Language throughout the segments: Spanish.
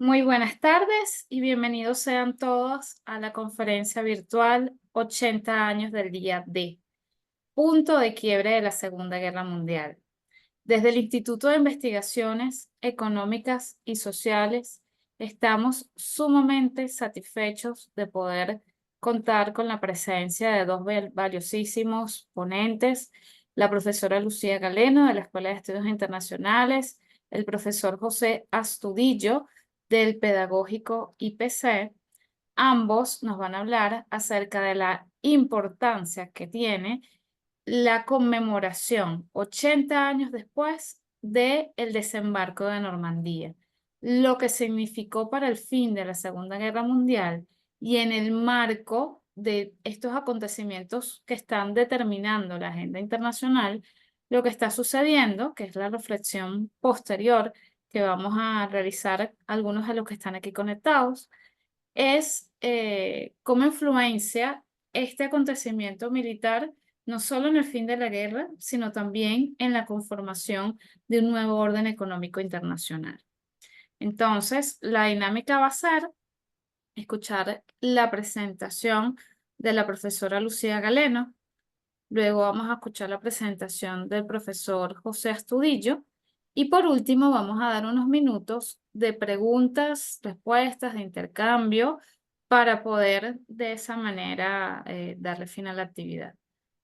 Muy buenas tardes y bienvenidos sean todos a la conferencia virtual 80 años del día D, punto de quiebre de la Segunda Guerra Mundial. Desde el Instituto de Investigaciones Económicas y Sociales estamos sumamente satisfechos de poder contar con la presencia de dos valiosísimos ponentes, la profesora Lucía Galeno de la Escuela de Estudios Internacionales, el profesor José Astudillo del Pedagógico IPC. Ambos nos van a hablar acerca de la importancia que tiene la conmemoración 80 años después del desembarco de Normandía, lo que significó para el fin de la Segunda Guerra Mundial y en el marco de estos acontecimientos que están determinando la agenda internacional, lo que está sucediendo, que es la reflexión posterior que vamos a realizar algunos de los que están aquí conectados, es cómo influencia este acontecimiento militar no solo en el fin de la guerra, sino también en la conformación de un nuevo orden económico internacional. Entonces, la dinámica va a ser escuchar la presentación de la profesora Lucía Galeno. Luego vamos a escuchar la presentación del profesor José Astudillo. Y por último, vamos a dar unos minutos de preguntas, respuestas, de intercambio, para poder de esa manera darle fin a la actividad.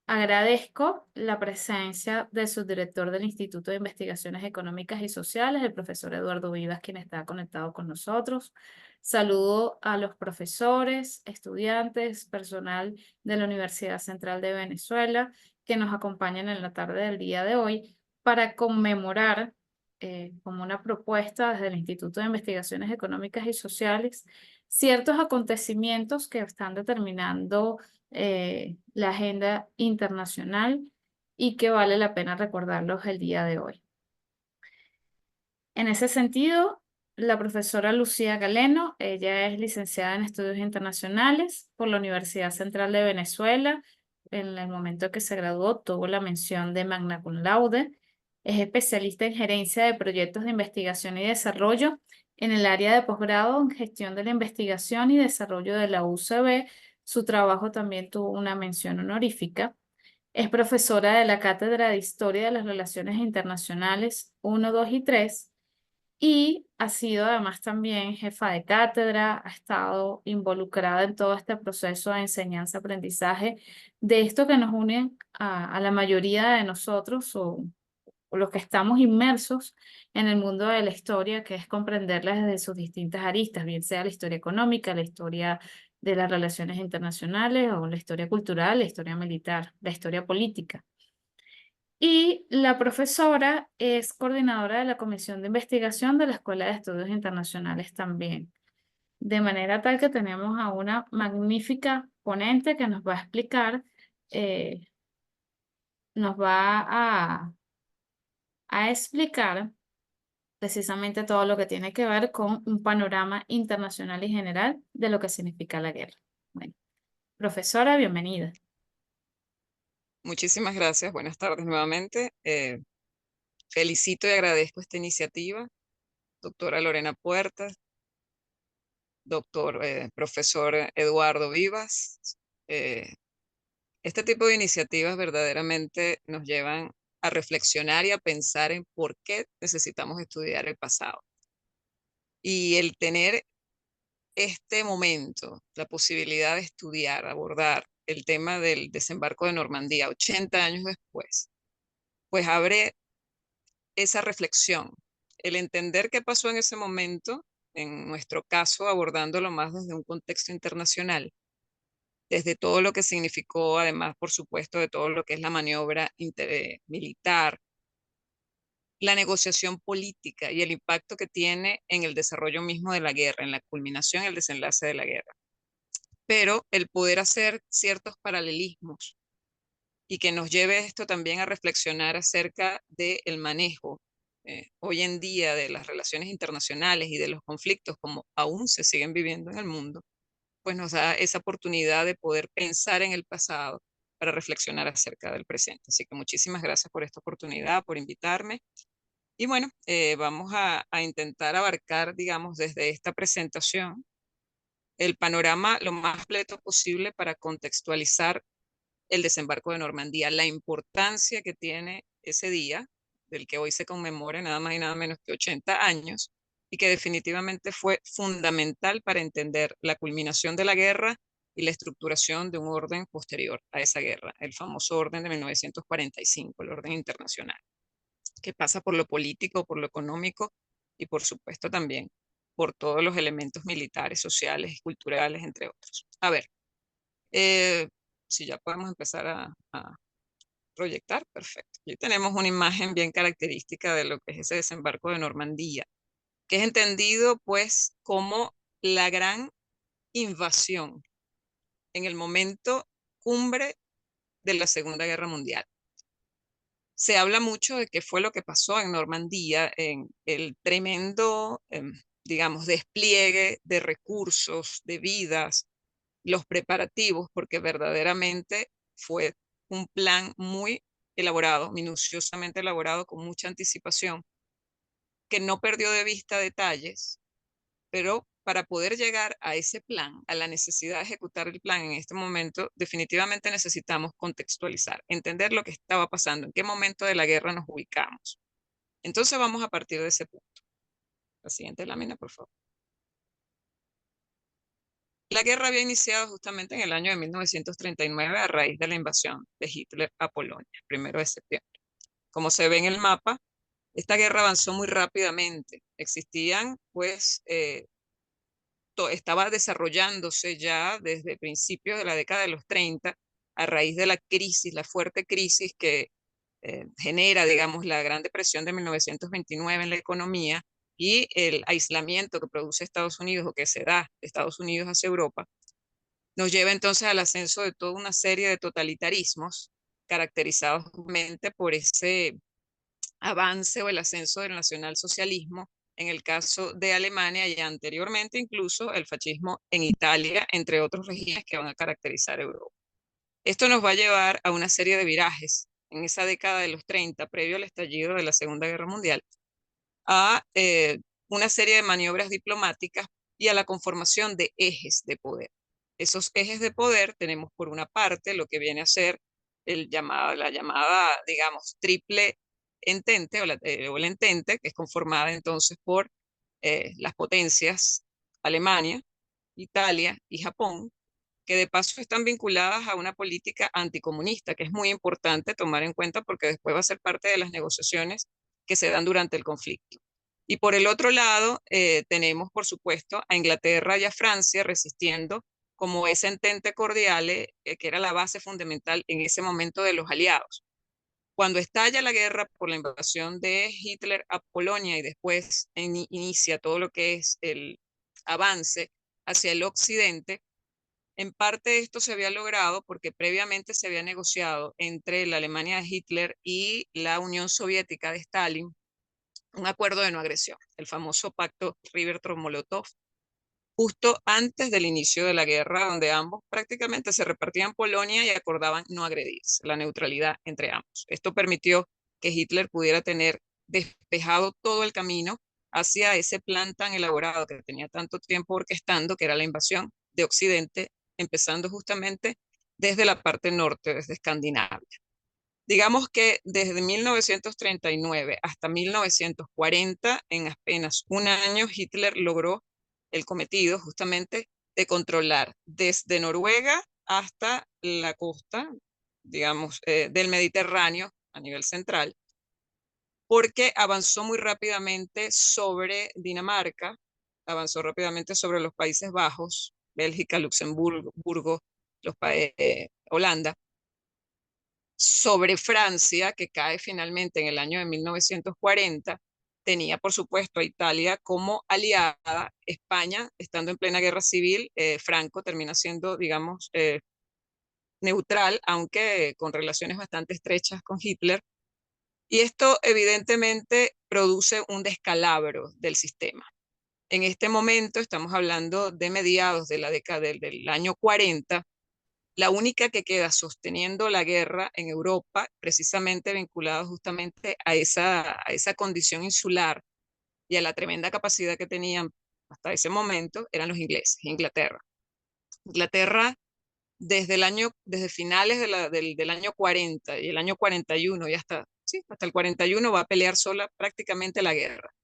Agradezco la presencia del subdirector del Instituto de Investigaciones Económicas y Sociales, el profesor Eduardo Vivas, quien está conectado con nosotros. Saludo a los profesores, estudiantes, personal de la Universidad Central de Venezuela, que nos acompañan en la tarde del día de hoy para conmemorar, como una propuesta desde el Instituto de Investigaciones Económicas y Sociales, ciertos acontecimientos que están determinando la agenda internacional y que vale la pena recordarlos el día de hoy. En ese sentido, la profesora Lucía Galeno, ella es licenciada en Estudios Internacionales por la Universidad Central de Venezuela. En el momento que se graduó, tuvo la mención de Magna Cum Laude. Es especialista en gerencia de proyectos de investigación y desarrollo en el área de posgrado en gestión de la investigación y desarrollo de la UCB. Su trabajo también tuvo una mención honorífica. Es profesora de la Cátedra de Historia de las Relaciones Internacionales 1, 2 y 3 y ha sido además también jefa de cátedra, ha estado involucrada en todo este proceso de enseñanza-aprendizaje, de esto que nos une a la mayoría de nosotros o los que estamos inmersos en el mundo de la historia, que es comprenderla desde sus distintas aristas, bien sea la historia económica, la historia de las relaciones internacionales o la historia cultural, la historia militar, la historia política. Y la profesora es coordinadora de la Comisión de Investigación de la Escuela de Estudios Internacionales también. De manera tal que tenemos a una magnífica ponente que nos va a explicar, eh, nos va a explicar precisamente todo lo que tiene que ver con un panorama internacional y general de lo que significa la guerra. Bueno, profesora, bienvenida. Muchísimas gracias. Buenas tardes nuevamente. Felicito y agradezco esta iniciativa, doctora Lorena Puertas, doctor profesor Eduardo Vivas. Eh, este tipo de iniciativas verdaderamente nos llevan a reflexionar y a pensar en por qué necesitamos estudiar el pasado. Y el tener este momento, la posibilidad de estudiar, abordar el tema del desembarco de Normandía 80 años después, pues abre esa reflexión, el entender qué pasó en ese momento, en nuestro caso abordándolo más desde un contexto internacional, desde todo lo que significó, además, por supuesto, de todo lo que es la maniobra militar, la negociación política y el impacto que tiene en el desarrollo mismo de la guerra, en la culminación y el desenlace de la guerra. Pero el poder hacer ciertos paralelismos y que nos lleve esto también a reflexionar acerca del manejo hoy en día de las relaciones internacionales y de los conflictos como aún se siguen viviendo en el mundo, pues nos da esa oportunidad de poder pensar en el pasado para reflexionar acerca del presente. Así que muchísimas gracias por esta oportunidad, por invitarme Y bueno, vamos a intentar abarcar, digamos, desde esta presentación, el panorama lo más completo posible para contextualizar el desembarco de Normandía, la importancia que tiene ese día, del que hoy se conmemora nada más y nada menos que 80 años, y que definitivamente fue fundamental para entender la culminación de la guerra y la estructuración de un orden posterior a esa guerra, el famoso orden de 1945, el orden internacional, que pasa por lo político, por lo económico y por supuesto también por todos los elementos militares, sociales y culturales, entre otros. A ver, eh, si ya podemos empezar a proyectar, perfecto. Aquí tenemos una imagen bien característica de lo que es ese desembarco de Normandía, que es entendido pues como la gran invasión en el momento cumbre de la Segunda Guerra Mundial. Se habla mucho de qué fue lo que pasó en Normandía, en el tremendo, digamos, despliegue de recursos, de vidas, los preparativos, porque verdaderamente fue un plan muy elaborado, minuciosamente elaborado, con mucha anticipación, que no perdió de vista detalles, pero para poder llegar a ese plan, a la necesidad de ejecutar el plan en este momento, definitivamente necesitamos contextualizar, entender lo que estaba pasando, en qué momento de la guerra nos ubicamos. Entonces vamos a partir de ese punto. La siguiente lámina, por favor. La guerra había iniciado justamente en el año de 1939 a raíz de la invasión de Hitler a Polonia, el 1 de septiembre. Como se ve en el mapa, esta guerra avanzó muy rápidamente. Existían, pues, estaba desarrollándose ya desde principios de la década de los 30 a raíz de la crisis, la fuerte crisis que genera, digamos, la Gran Depresión de 1929 en la economía y el aislamiento que produce Estados Unidos o que se da de Estados Unidos hacia Europa, nos lleva entonces al ascenso de toda una serie de totalitarismos caracterizados justamente por ese avance o el ascenso del nacionalsocialismo en el caso de Alemania y anteriormente incluso el fascismo en Italia, entre otros regímenes que van a caracterizar Europa. Esto nos va a llevar a una serie de virajes en esa década de los 30, previo al estallido de la Segunda Guerra Mundial, a una serie de maniobras diplomáticas y a la conformación de ejes de poder. Esos ejes de poder tenemos por una parte lo que viene a ser la llamada, digamos, triple entente o el entente, que es conformada entonces por las potencias Alemania, Italia y Japón, que de paso están vinculadas a una política anticomunista, que es muy importante tomar en cuenta porque después va a ser parte de las negociaciones que se dan durante el conflicto. Y por el otro lado, tenemos, por supuesto, a Inglaterra y a Francia resistiendo como ese entente cordial, que era la base fundamental en ese momento de los aliados. Cuando estalla la guerra por la invasión de Hitler a Polonia y después inicia todo lo que es el avance hacia el occidente, en parte esto se había logrado porque previamente se había negociado entre la Alemania de Hitler y la Unión Soviética de Stalin un acuerdo de no agresión, el famoso pacto Ribbentrop-Molotov, justo antes del inicio de la guerra, donde ambos prácticamente se repartían Polonia y acordaban no agredirse, la neutralidad entre ambos. Esto permitió que Hitler pudiera tener despejado todo el camino hacia ese plan tan elaborado que tenía tanto tiempo orquestando, que era la invasión de Occidente, empezando justamente desde la parte norte, desde Escandinavia. Digamos que desde 1939 hasta 1940, en apenas un año, Hitler logró el cometido justamente de controlar desde Noruega hasta la costa, digamos, del Mediterráneo a nivel central, porque avanzó muy rápidamente sobre Dinamarca, avanzó rápidamente sobre los Países Bajos, Bélgica, Luxemburgo, Holanda, sobre Francia, que cae finalmente en el año de 1940, tenía por supuesto a Italia como aliada, España estando en plena guerra civil, Franco termina siendo, digamos, neutral, aunque con relaciones bastante estrechas con Hitler, y esto evidentemente produce un descalabro del sistema. En este momento estamos hablando de mediados de la década del año 40, la única que queda sosteniendo la guerra en Europa, precisamente vinculada justamente a esa condición insular y a la tremenda capacidad que tenían hasta ese momento, eran los ingleses, Inglaterra. Inglaterra desde finales del año 40 y el año 41 y hasta, sí, hasta el 41 va a pelear sola prácticamente la guerra.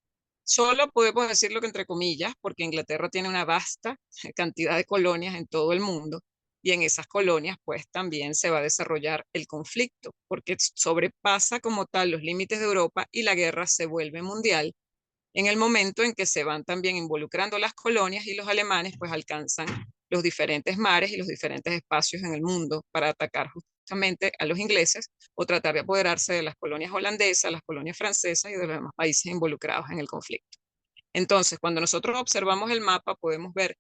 Solo podemos decirlo que entre comillas, porque Inglaterra tiene una vasta cantidad de colonias en todo el mundo y en esas colonias pues también se va a desarrollar el conflicto, porque sobrepasa como tal los límites de Europa y la guerra se vuelve mundial en el momento en que se van también involucrando las colonias y los alemanes pues alcanzan los diferentes mares y los diferentes espacios en el mundo para atacar justamente a los ingleses o tratar de apoderarse de las colonias holandesas, las colonias francesas y de los demás países involucrados en el conflicto. Entonces, cuando nosotros observamos el mapa, podemos ver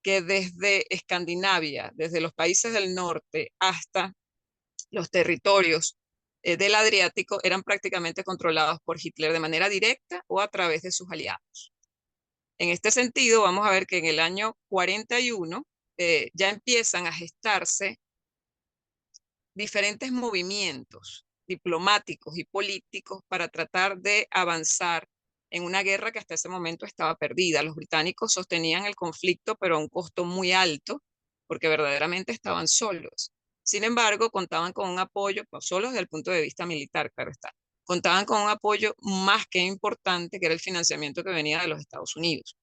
que desde Escandinavia, desde los países del norte hasta los territorios del Adriático, eran prácticamente controlados por Hitler de manera directa o a través de sus aliados. En este sentido, vamos a ver que en el año 41 ya empiezan a gestarse diferentes movimientos diplomáticos y políticos para tratar de avanzar en una guerra que hasta ese momento estaba perdida. Los británicos sostenían el conflicto, pero a un costo muy alto, porque verdaderamente estaban solos. Sin embargo, contaban con un apoyo, no solo desde el punto de vista militar, claro está, contaban con un apoyo más que importante, que era el financiamiento que venía de los Estados Unidos.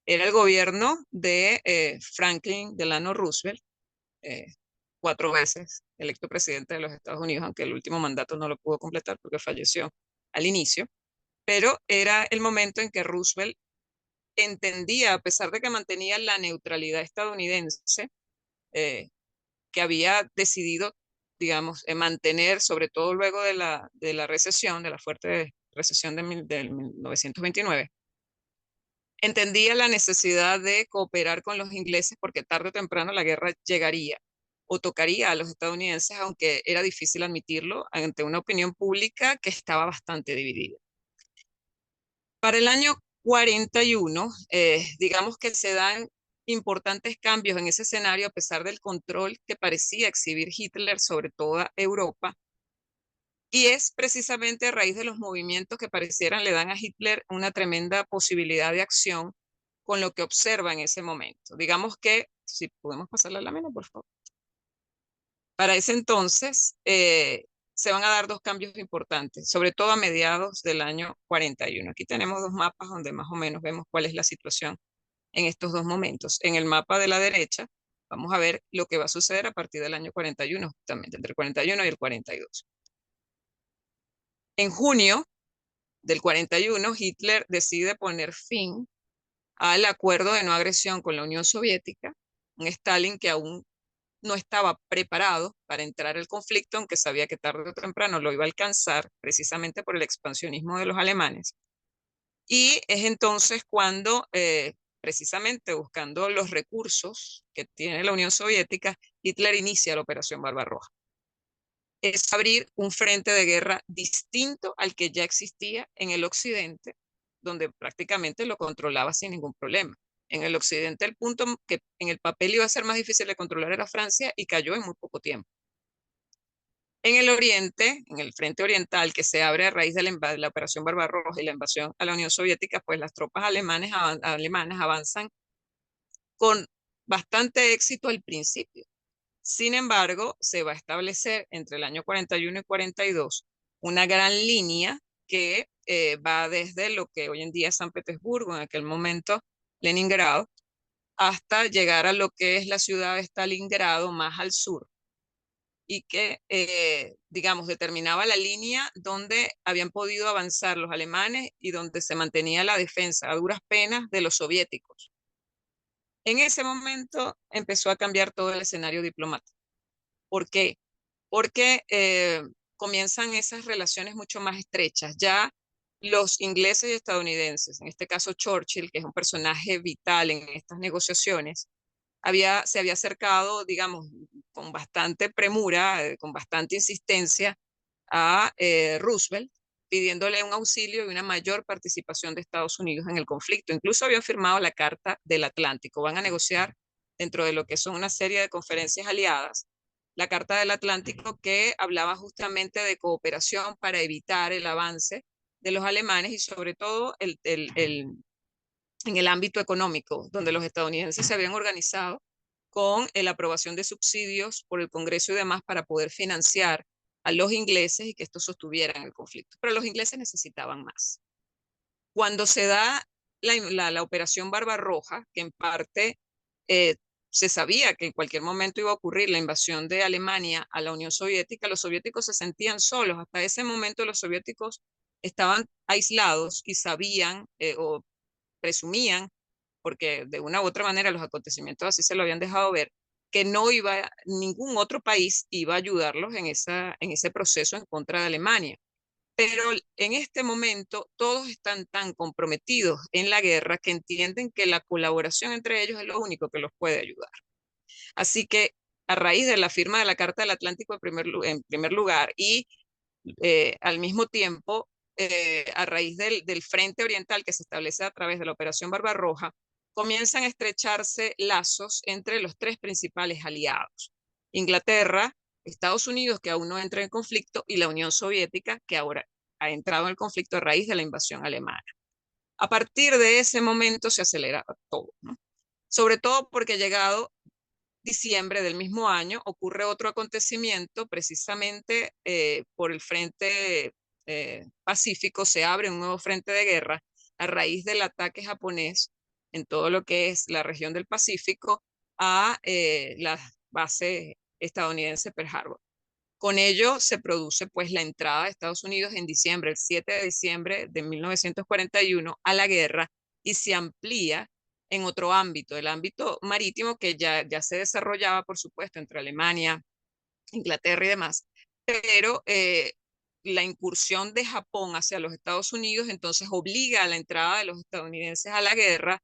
Era el gobierno de Franklin Delano Roosevelt, eh, 4 veces electo presidente de los Estados Unidos, aunque el último mandato no lo pudo completar porque falleció al inicio, pero era el momento en que Roosevelt entendía, a pesar de que mantenía la neutralidad estadounidense, eh, que había decidido, digamos, mantener, sobre todo luego de la recesión, de la fuerte recesión del 1929, entendía la necesidad de cooperar con los ingleses porque tarde o temprano la guerra llegaría o tocaría a los estadounidenses, aunque era difícil admitirlo ante una opinión pública que estaba bastante dividida. Para el año 41, digamos que se dan importantes cambios en ese escenario a pesar del control que parecía exhibir Hitler sobre toda Europa. Y es precisamente a raíz de los movimientos que parecieran le dan a Hitler una tremenda posibilidad de acción con lo que observa en ese momento. Digamos que, si podemos pasar la lámina, por favor. Para ese entonces se van a dar dos cambios importantes, sobre todo a mediados del año 41. Aquí tenemos dos mapas donde más o menos vemos cuál es la situación en estos dos momentos. En el mapa de la derecha vamos a ver lo que va a suceder a partir del año 41, justamente entre el 41 y el 42. En junio del 41, Hitler decide poner fin al acuerdo de no agresión con la Unión Soviética, un Stalin que aún no estaba preparado para entrar al conflicto, aunque sabía que tarde o temprano lo iba a alcanzar, precisamente por el expansionismo de los alemanes. Y es entonces cuando, precisamente buscando los recursos que tiene la Unión Soviética, Hitler inicia la Operación Barbarroja. Es abrir un frente de guerra distinto al que ya existía en el occidente, donde prácticamente lo controlaba sin ningún problema. En el occidente el punto que en el papel iba a ser más difícil de controlar era Francia y cayó en muy poco tiempo. En el oriente, en el frente oriental que se abre a raíz de la Operación Barbarroja y la invasión a la Unión Soviética, pues las tropas alemanas avanzan con bastante éxito al principio. Sin embargo, se va a establecer entre el año 41 y 42 una gran línea que va desde lo que hoy en día es San Petersburgo, en aquel momento Leningrado, hasta llegar a lo que es la ciudad de Stalingrado más al sur y que, digamos, determinaba la línea donde habían podido avanzar los alemanes y donde se mantenía la defensa a duras penas de los soviéticos. En ese momento empezó a cambiar todo el escenario diplomático. ¿Por qué? Porque comienzan esas relaciones mucho más estrechas. Ya los ingleses y estadounidenses, en este caso Churchill, que es un personaje vital en estas negociaciones, se había acercado, digamos, con bastante premura, con bastante insistencia a Roosevelt, pidiéndole un auxilio y una mayor participación de Estados Unidos en el conflicto. Incluso habían firmado la Carta del Atlántico. Van a negociar dentro de lo que son una serie de conferencias aliadas la Carta del Atlántico, que hablaba justamente de cooperación para evitar el avance de los alemanes y sobre todo en el ámbito económico, donde los estadounidenses se habían organizado con la aprobación de subsidios por el Congreso y demás para poder financiar a los ingleses y que estos sostuvieran el conflicto. Pero los ingleses necesitaban más. Cuando se da la operación Barbarroja, que en parte eh, se sabía que en cualquier momento iba a ocurrir la invasión de Alemania a la Unión Soviética, los soviéticos se sentían solos. Hasta ese momento los soviéticos estaban aislados y sabían o presumían, porque de una u otra manera los acontecimientos así se lo habían dejado ver, que no iba, ningún otro país iba a ayudarlos en ese proceso en contra de Alemania. Pero en este momento todos están tan comprometidos en la guerra que entienden que la colaboración entre ellos es lo único que los puede ayudar. Así que a raíz de la firma de la Carta del Atlántico en primer lugar y al mismo tiempo, a raíz del Frente Oriental que se establece a través de la Operación Barbarroja, comienzan a estrecharse lazos entre los tres principales aliados: Inglaterra, Estados Unidos, que aún no entra en conflicto, y la Unión Soviética, que ahora ha entrado en el conflicto a raíz de la invasión alemana. A partir de ese momento se acelera todo, ¿no? Sobre todo porque llegado diciembre del mismo año ocurre otro acontecimiento, precisamente por el frente Pacífico se abre un nuevo frente de guerra a raíz del ataque japonés en todo lo que es la región del Pacífico a la base estadounidense Pearl Harbor. Con ello se produce pues la entrada de Estados Unidos en diciembre, el 7 de diciembre de 1941, a la guerra y se amplía en otro ámbito, el ámbito marítimo que ya se desarrollaba, por supuesto, entre Alemania, Inglaterra y demás, pero la incursión de Japón hacia los Estados Unidos entonces obliga a la entrada de los estadounidenses a la guerra,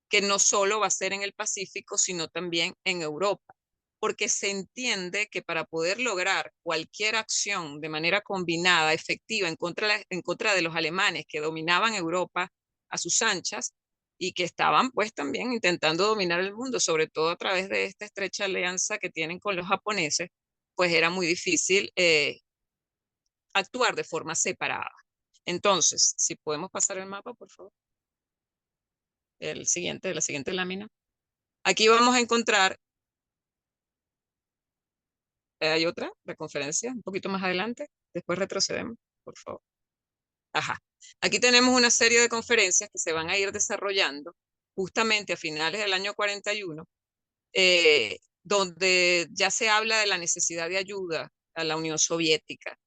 que no solo va a ser en el Pacífico, sino también en Europa, porque se entiende que para poder lograr cualquier acción de manera combinada, efectiva, en contra de los alemanes que dominaban Europa a sus anchas y que estaban pues también intentando dominar el mundo, sobre todo a través de esta estrecha alianza que tienen con los japoneses, pues era muy difícil actuar de forma separada. Entonces, si podemos pasar el mapa, por favor, la siguiente lámina. Aquí vamos a encontrar, hay otra, la conferencia, un poquito más adelante, después retrocedemos, por favor. Ajá. Aquí tenemos una serie de conferencias que se van a ir desarrollando justamente a finales del año 41, donde ya se habla de la necesidad de ayuda a la Unión Soviética.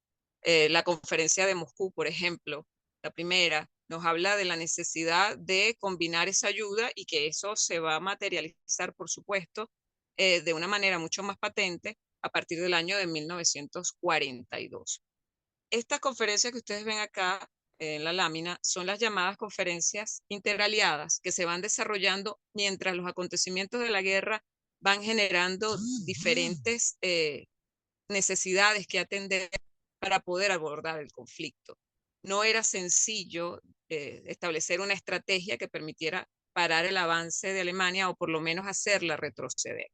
La conferencia de Moscú, por ejemplo, la primera, nos habla de la necesidad de combinar esa ayuda y que eso se va a materializar, por supuesto, de una manera mucho más patente a partir del año de 1942. Estas conferencias que ustedes ven acá en la lámina son las llamadas conferencias interaliadas que se van desarrollando mientras los acontecimientos de la guerra van generando diferentes necesidades que atender para poder abordar el conflicto. No era sencillo establecer una estrategia que permitiera parar el avance de Alemania o por lo menos hacerla retroceder.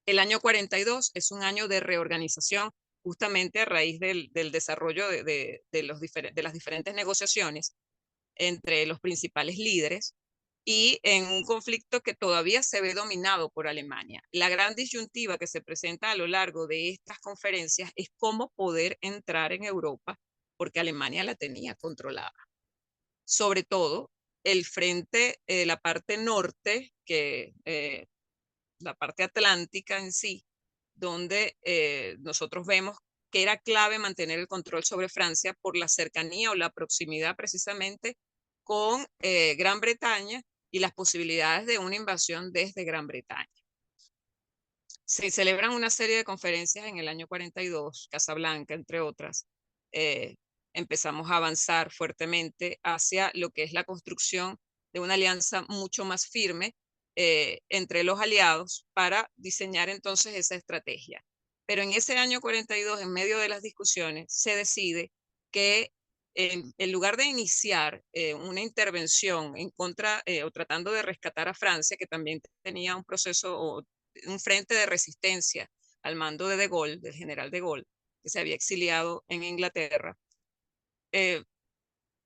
El año 42 es un año de reorganización justamente a raíz del desarrollo de las diferentes negociaciones entre los principales líderes y en un conflicto que todavía se ve dominado por Alemania. La gran disyuntiva que se presenta a lo largo de estas conferencias es cómo poder entrar en Europa, porque Alemania la tenía controlada. Sobre todo, el frente, la parte norte, la parte atlántica en sí, donde nosotros vemos que era clave mantener el control sobre Francia por la cercanía o la proximidad precisamente con Gran Bretaña y las posibilidades de una invasión desde Gran Bretaña. Se celebran una serie de conferencias en el año 42, Casablanca, entre otras. Eh, Empezamos a avanzar fuertemente hacia lo que es la construcción de una alianza mucho más firme entre los aliados para diseñar entonces esa estrategia. Pero en ese año 42, en medio de las discusiones, se decide que en lugar de iniciar una intervención en contra o tratando de rescatar a Francia, que también tenía un proceso o un frente de resistencia al mando de Gaulle, del general de Gaulle, que se había exiliado en Inglaterra,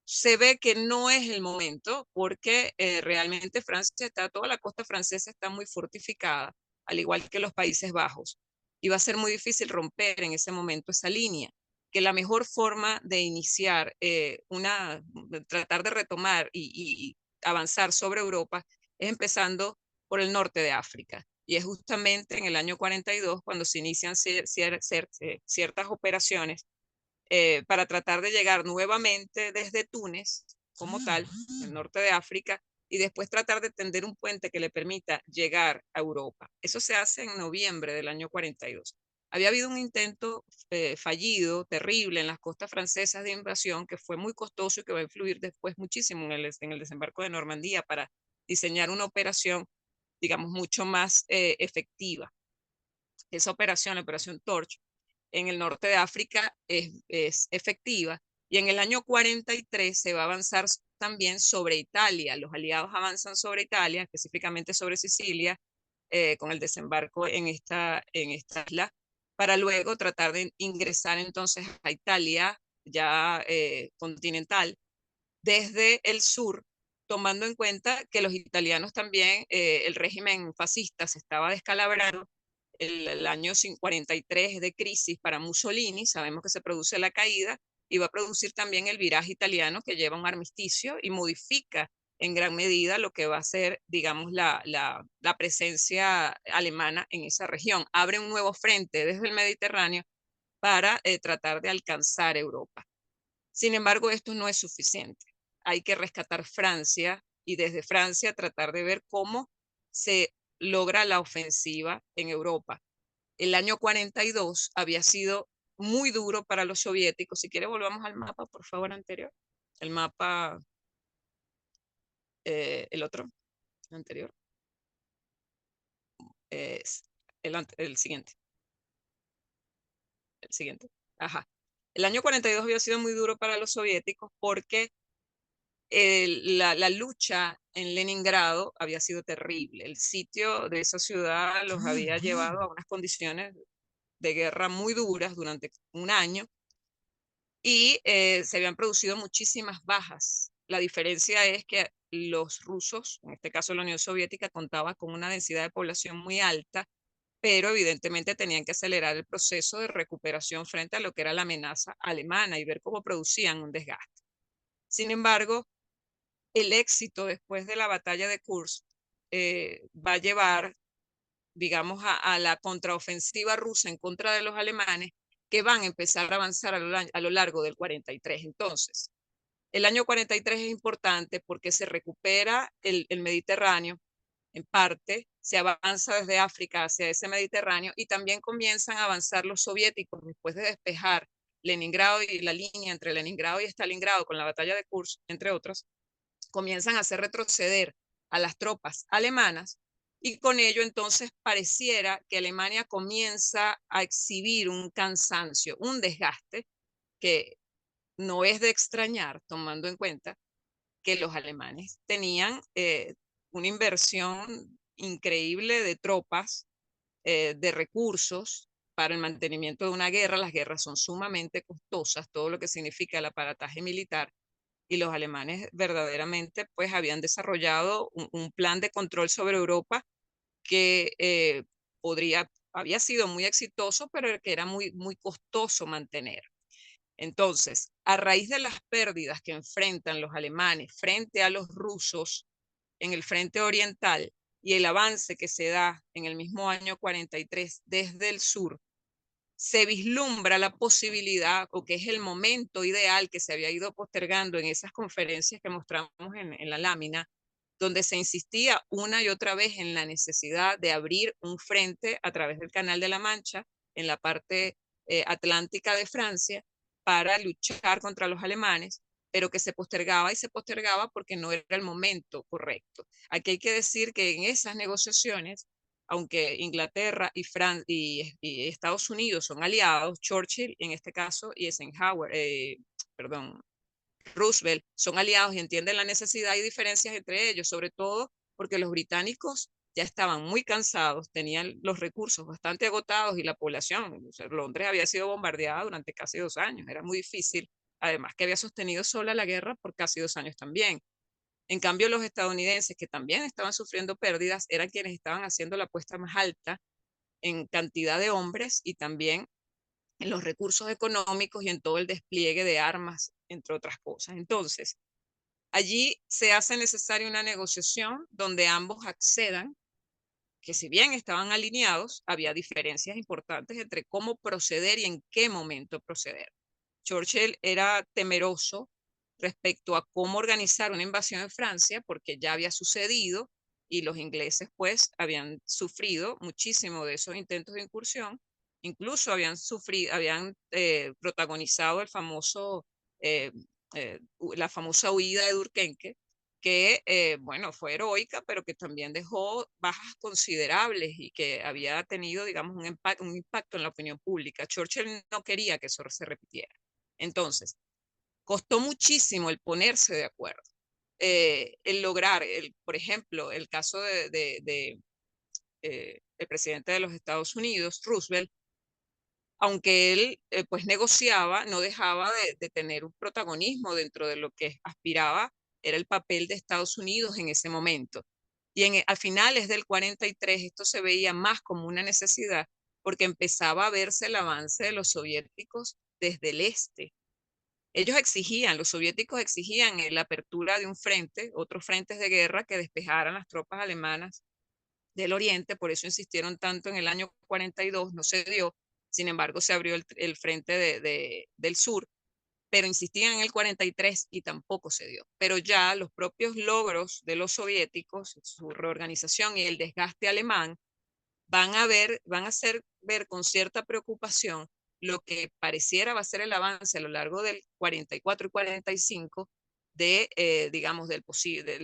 se ve que no es el momento porque realmente Francia está, toda la costa francesa está muy fortificada, al igual que los Países Bajos, y va a ser muy difícil romper en ese momento esa línea, que la mejor forma de iniciar tratar de retomar y avanzar sobre Europa es empezando por el norte de África. Y es justamente en el año 42 cuando se inician ciertas operaciones para tratar de llegar nuevamente desde Túnez, como tal, el norte de África, y después tratar de tender un puente que le permita llegar a Europa. Eso se hace en noviembre del año 42. Había habido un intento fallido, terrible, en las costas francesas de invasión, que fue muy costoso y que va a influir después muchísimo en el desembarco de Normandía para diseñar una operación, digamos, mucho más efectiva. Esa operación, la operación Torch, en el norte de África es efectiva y en el año 43 se va a avanzar también sobre Italia. Los aliados avanzan sobre Italia, específicamente sobre Sicilia, con el desembarco en esta isla, para luego tratar de ingresar entonces a Italia ya continental desde el sur, tomando en cuenta que los italianos también, el régimen fascista se estaba descalabrando, el año 43 de crisis para Mussolini, sabemos que se produce la caída y va a producir también el viraje italiano que lleva un armisticio y modifica en gran medida lo que va a ser, digamos, la presencia alemana en esa región. Abre un nuevo frente desde el Mediterráneo para tratar de alcanzar Europa. Sin embargo, esto no es suficiente. Hay que rescatar Francia y desde Francia tratar de ver cómo se logra la ofensiva en Europa. El año 42 había sido muy duro para los soviéticos. Si quiere, volvamos al mapa, por favor, anterior. El mapa, el otro, anterior. Es el siguiente. El siguiente. Ajá. El año 42 había sido muy duro para los soviéticos porque la lucha en Leningrado había sido terrible. El sitio de esa ciudad los había llevado a unas condiciones de guerra muy duras durante un año y se habían producido muchísimas bajas. La diferencia es que los rusos, en este caso la Unión Soviética, contaba con una densidad de población muy alta, pero evidentemente tenían que acelerar el proceso de recuperación frente a lo que era la amenaza alemana y ver cómo producían un desgaste. Sin embargo, el éxito después de la batalla de Kursk va a llevar, digamos, a la contraofensiva rusa en contra de los alemanes que van a empezar a avanzar a lo largo del 43. Entonces, el año 43 es importante porque se recupera el Mediterráneo en parte, se avanza desde África hacia ese Mediterráneo y también comienzan a avanzar los soviéticos después de despejar Leningrado y la línea entre Leningrado y Stalingrado con la batalla de Kursk, entre otros, comienzan a hacer retroceder a las tropas alemanas y con ello entonces pareciera que Alemania comienza a exhibir un cansancio, un desgaste que no es de extrañar tomando en cuenta que los alemanes tenían una inversión increíble de tropas, de recursos para el mantenimiento de una guerra. Las guerras son sumamente costosas, todo lo que significa el aparataje militar, y los alemanes verdaderamente pues habían desarrollado un plan de control sobre Europa que había sido muy exitoso, pero que era muy, muy costoso mantener. Entonces, a raíz de las pérdidas que enfrentan los alemanes frente a los rusos en el frente oriental y el avance que se da en el mismo año 43 desde el sur, se vislumbra la posibilidad o que es el momento ideal que se había ido postergando en esas conferencias que mostramos en la lámina, donde se insistía una y otra vez en la necesidad de abrir un frente a través del Canal de la Mancha en la parte atlántica de Francia para luchar contra los alemanes, pero que se postergaba y se postergaba porque no era el momento correcto. Aquí hay que decir que en esas negociaciones, aunque Inglaterra y Estados Unidos son aliados, Churchill en este caso y Eisenhower, perdón, Roosevelt son aliados y entienden la necesidad y diferencias entre ellos, sobre todo porque los británicos ya estaban muy cansados, tenían los recursos bastante agotados y la población, o sea, Londres había sido bombardeada durante casi 2 años, era muy difícil, además que había sostenido sola la guerra por casi 2 años también. En cambio, los estadounidenses, que también estaban sufriendo pérdidas, eran quienes estaban haciendo la apuesta más alta en cantidad de hombres y también en los recursos económicos y en todo el despliegue de armas, entre otras cosas. Entonces, allí se hace necesaria una negociación donde ambos accedan, que si bien estaban alineados, había diferencias importantes entre cómo proceder y en qué momento proceder. Churchill era temeroso respecto a cómo organizar una invasión en Francia, porque ya había sucedido y los ingleses pues habían sufrido muchísimo de esos intentos de incursión, incluso habían protagonizado el famoso, eh, la famosa huida de Durquenque, que, bueno, fue heroica, pero que también dejó bajas considerables y que había tenido, digamos, un impacto en la opinión pública. Churchill no quería que eso se repitiera. Entonces, costó muchísimo el ponerse de acuerdo, el lograr, por ejemplo, el caso el presidente de los Estados Unidos, Roosevelt, aunque él pues negociaba, no dejaba de tener un protagonismo dentro de lo que aspiraba, era el papel de Estados Unidos en ese momento. Y a finales del 43 esto se veía más como una necesidad porque empezaba a verse el avance de los soviéticos desde el este. Ellos exigían, los soviéticos exigían la apertura de un frente, otros frentes de guerra que despejaran las tropas alemanas del oriente, por eso insistieron tanto en el año 42, no se dio, sin embargo se abrió el frente del sur, pero insistían en el 43 y tampoco se dio. Pero ya los propios logros de los soviéticos, su reorganización y el desgaste alemán, van a hacer ver con cierta preocupación lo que pareciera va a ser el avance a lo largo del 44 y 45 digamos, de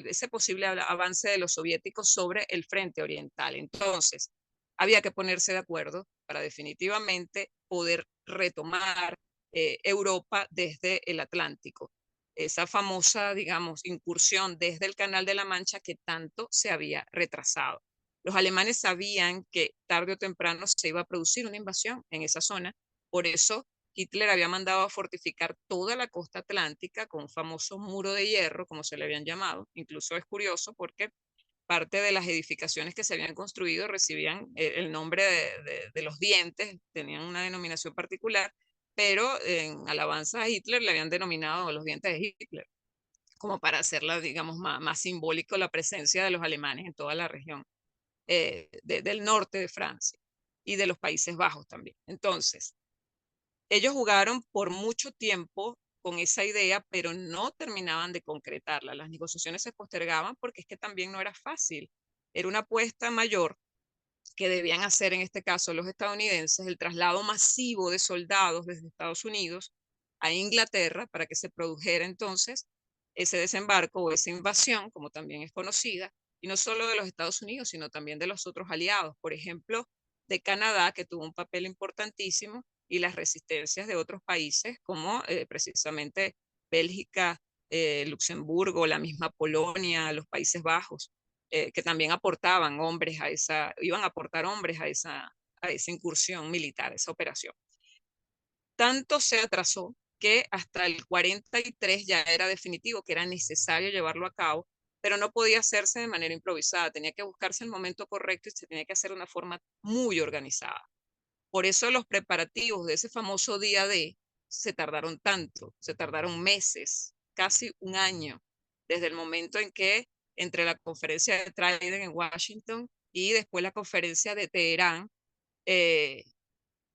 ese posible avance de los soviéticos sobre el frente oriental. Entonces, había que ponerse de acuerdo para definitivamente poder retomar Europa desde el Atlántico. Esa famosa, digamos, incursión desde el Canal de la Mancha que tanto se había retrasado. Los alemanes sabían que tarde o temprano se iba a producir una invasión en esa zona, por eso Hitler había mandado a fortificar toda la costa atlántica con un famoso muro de hierro, como se le habían llamado. Incluso es curioso porque parte de las edificaciones que se habían construido recibían el nombre de los dientes, tenían una denominación particular, pero en alabanza a Hitler le habían denominado los dientes de Hitler, como para hacerla, digamos, más simbólico la presencia de los alemanes en toda la región del norte de Francia y de los Países Bajos también. Entonces, ellos jugaron por mucho tiempo con esa idea, pero no terminaban de concretarla. Las negociaciones se postergaban porque es que también no era fácil. Era una apuesta mayor que debían hacer en este caso los estadounidenses, el traslado masivo de soldados desde Estados Unidos a Inglaterra para que se produjera entonces ese desembarco o esa invasión, como también es conocida, y no solo de los Estados Unidos, sino también de los otros aliados, por ejemplo, de Canadá, que tuvo un papel importantísimo, y las resistencias de otros países como precisamente Bélgica, Luxemburgo, la misma Polonia, los Países Bajos, que también aportaban hombres iban a aportar hombres a esa incursión militar, esa operación. Tanto se atrasó que hasta el 43 ya era definitivo que era necesario llevarlo a cabo, pero no podía hacerse de manera improvisada, tenía que buscarse el momento correcto y se tenía que hacer de una forma muy organizada. Por eso los preparativos de ese famoso día D se tardaron tanto, se tardaron meses, casi un año, desde el momento en que entre la conferencia de Trident en Washington y después la conferencia de Teherán, eh,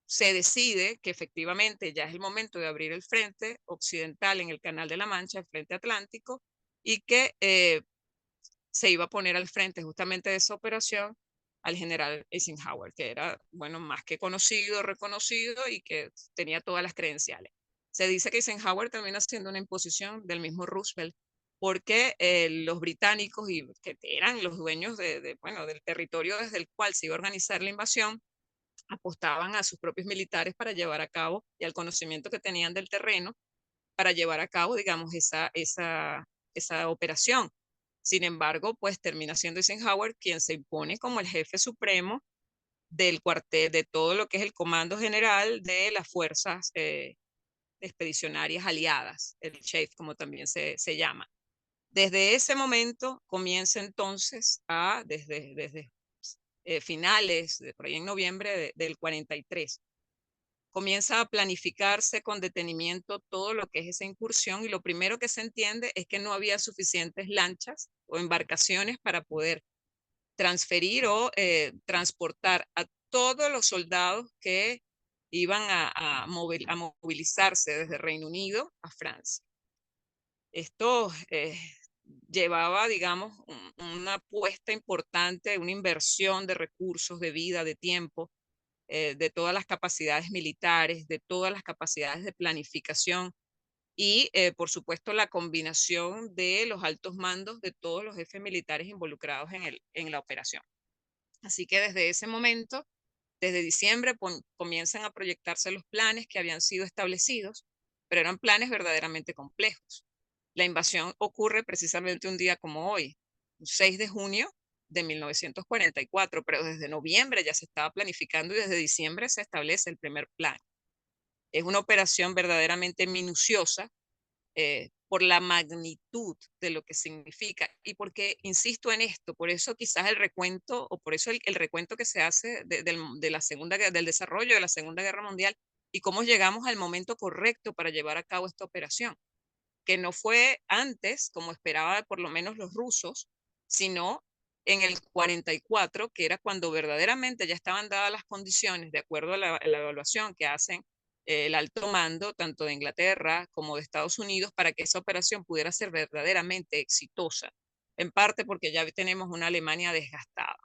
se decide que efectivamente ya es el momento de abrir el frente occidental en el Canal de la Mancha, el frente atlántico, y que se iba a poner al frente justamente de esa operación al general Eisenhower, que era, bueno, más que conocido, reconocido y que tenía todas las credenciales. Se dice que Eisenhower termina siendo una imposición del mismo Roosevelt, porque los británicos, y que eran los dueños bueno, del territorio desde el cual se iba a organizar la invasión, apostaban a sus propios militares para llevar a cabo y al conocimiento que tenían del terreno para llevar a cabo, digamos, esa operación. Sin embargo, pues termina siendo Eisenhower quien se impone como el jefe supremo del cuartel, de todo lo que es el comando general de las fuerzas expedicionarias aliadas, el CHAFE, como también se llama. Desde ese momento comienza entonces desde finales, por ahí en noviembre del 43, comienza a planificarse con detenimiento todo lo que es esa incursión, y lo primero que se entiende es que no había suficientes lanchas o embarcaciones para poder transferir o transportar a todos los soldados que iban a movilizarse desde Reino Unido a Francia. Esto llevaba, digamos, una apuesta importante, una inversión de recursos, de vida, de tiempo, de todas las capacidades militares, de todas las capacidades de planificación y, por supuesto, la combinación de los altos mandos de todos los jefes militares involucrados en la operación. Así que desde ese momento, desde diciembre, comienzan a proyectarse los planes que habían sido establecidos, pero eran planes verdaderamente complejos. La invasión ocurre precisamente un día como hoy, 6 de junio de 1944, pero desde noviembre ya se estaba planificando y desde diciembre se establece el primer plan. Es una operación verdaderamente minuciosa, por la magnitud de lo que significa y porque insisto en esto, por eso quizás el recuento o por eso el recuento que se hace de la del desarrollo de la Segunda Guerra Mundial y cómo llegamos al momento correcto para llevar a cabo esta operación, que no fue antes, como esperaba por lo menos los rusos, sino en el 44, que era cuando verdaderamente ya estaban dadas las condiciones, de acuerdo a la evaluación que hacen el alto mando, tanto de Inglaterra como de Estados Unidos, para que esa operación pudiera ser verdaderamente exitosa, en parte porque ya tenemos una Alemania desgastada.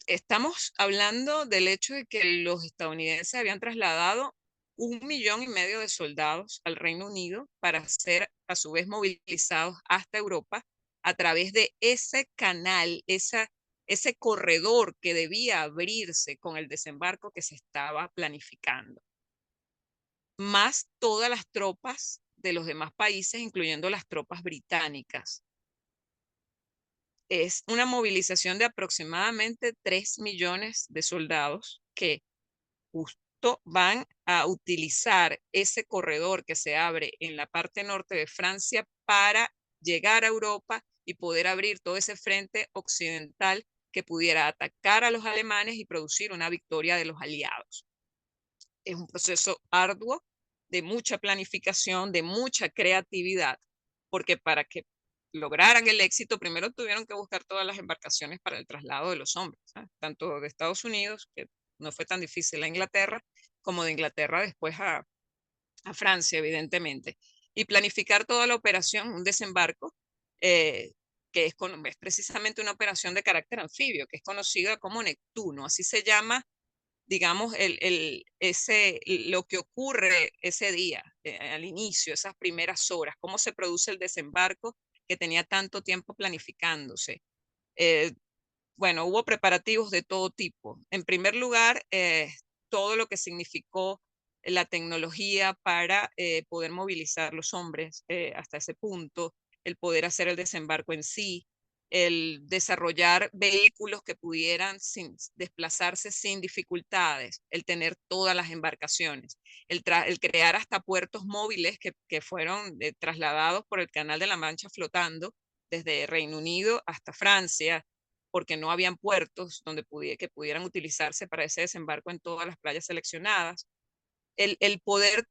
Estamos hablando del hecho de que los estadounidenses habían trasladado 1,5 millones de soldados al Reino Unido para ser a su vez movilizados hasta Europa a través de ese canal, ese corredor que debía abrirse con el desembarco que se estaba planificando, más todas las tropas de los demás países, incluyendo las tropas británicas. Es una movilización de aproximadamente 3 millones de soldados que justo van a utilizar ese corredor que se abre en la parte norte de Francia para llegar a Europa y poder abrir todo ese frente occidental que pudiera atacar a los alemanes y producir una victoria de los aliados. Es un proceso arduo, de mucha planificación, de mucha creatividad, porque para que lograran el éxito, primero tuvieron que buscar todas las embarcaciones para el traslado de los hombres, ¿sabes? Tanto de Estados Unidos, que no fue tan difícil, a Inglaterra, como de Inglaterra después a Francia, evidentemente. Y planificar toda la operación, un desembarco, que es precisamente una operación de carácter anfibio, que es conocida como Neptuno, así se llama, digamos, lo que ocurre ese día, al inicio, esas primeras horas, cómo se produce el desembarco que tenía tanto tiempo planificándose. Eh, bueno, hubo preparativos de todo tipo. En primer lugar, todo lo que significó la tecnología para poder movilizar los hombres hasta ese punto, el poder hacer el desembarco en sí, el desarrollar vehículos que pudieran desplazarse sin dificultades, el tener todas las embarcaciones, el crear hasta puertos móviles que fueron trasladados por el Canal de la Mancha flotando desde Reino Unido hasta Francia, porque no habían puertos donde que pudieran utilizarse para ese desembarco en todas las playas seleccionadas. El poder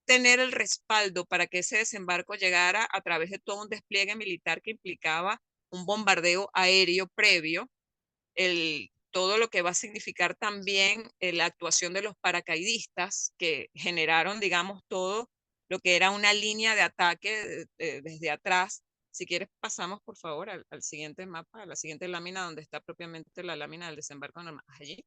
tener el respaldo para que ese desembarco llegara a través de todo un despliegue militar que implicaba un bombardeo aéreo previo, todo lo que va a significar también la actuación de los paracaidistas que generaron, digamos, todo lo que era una línea de ataque desde atrás. Si quieres, pasamos por favor al siguiente mapa, a la siguiente lámina donde está propiamente la lámina del desembarco normal. Allí.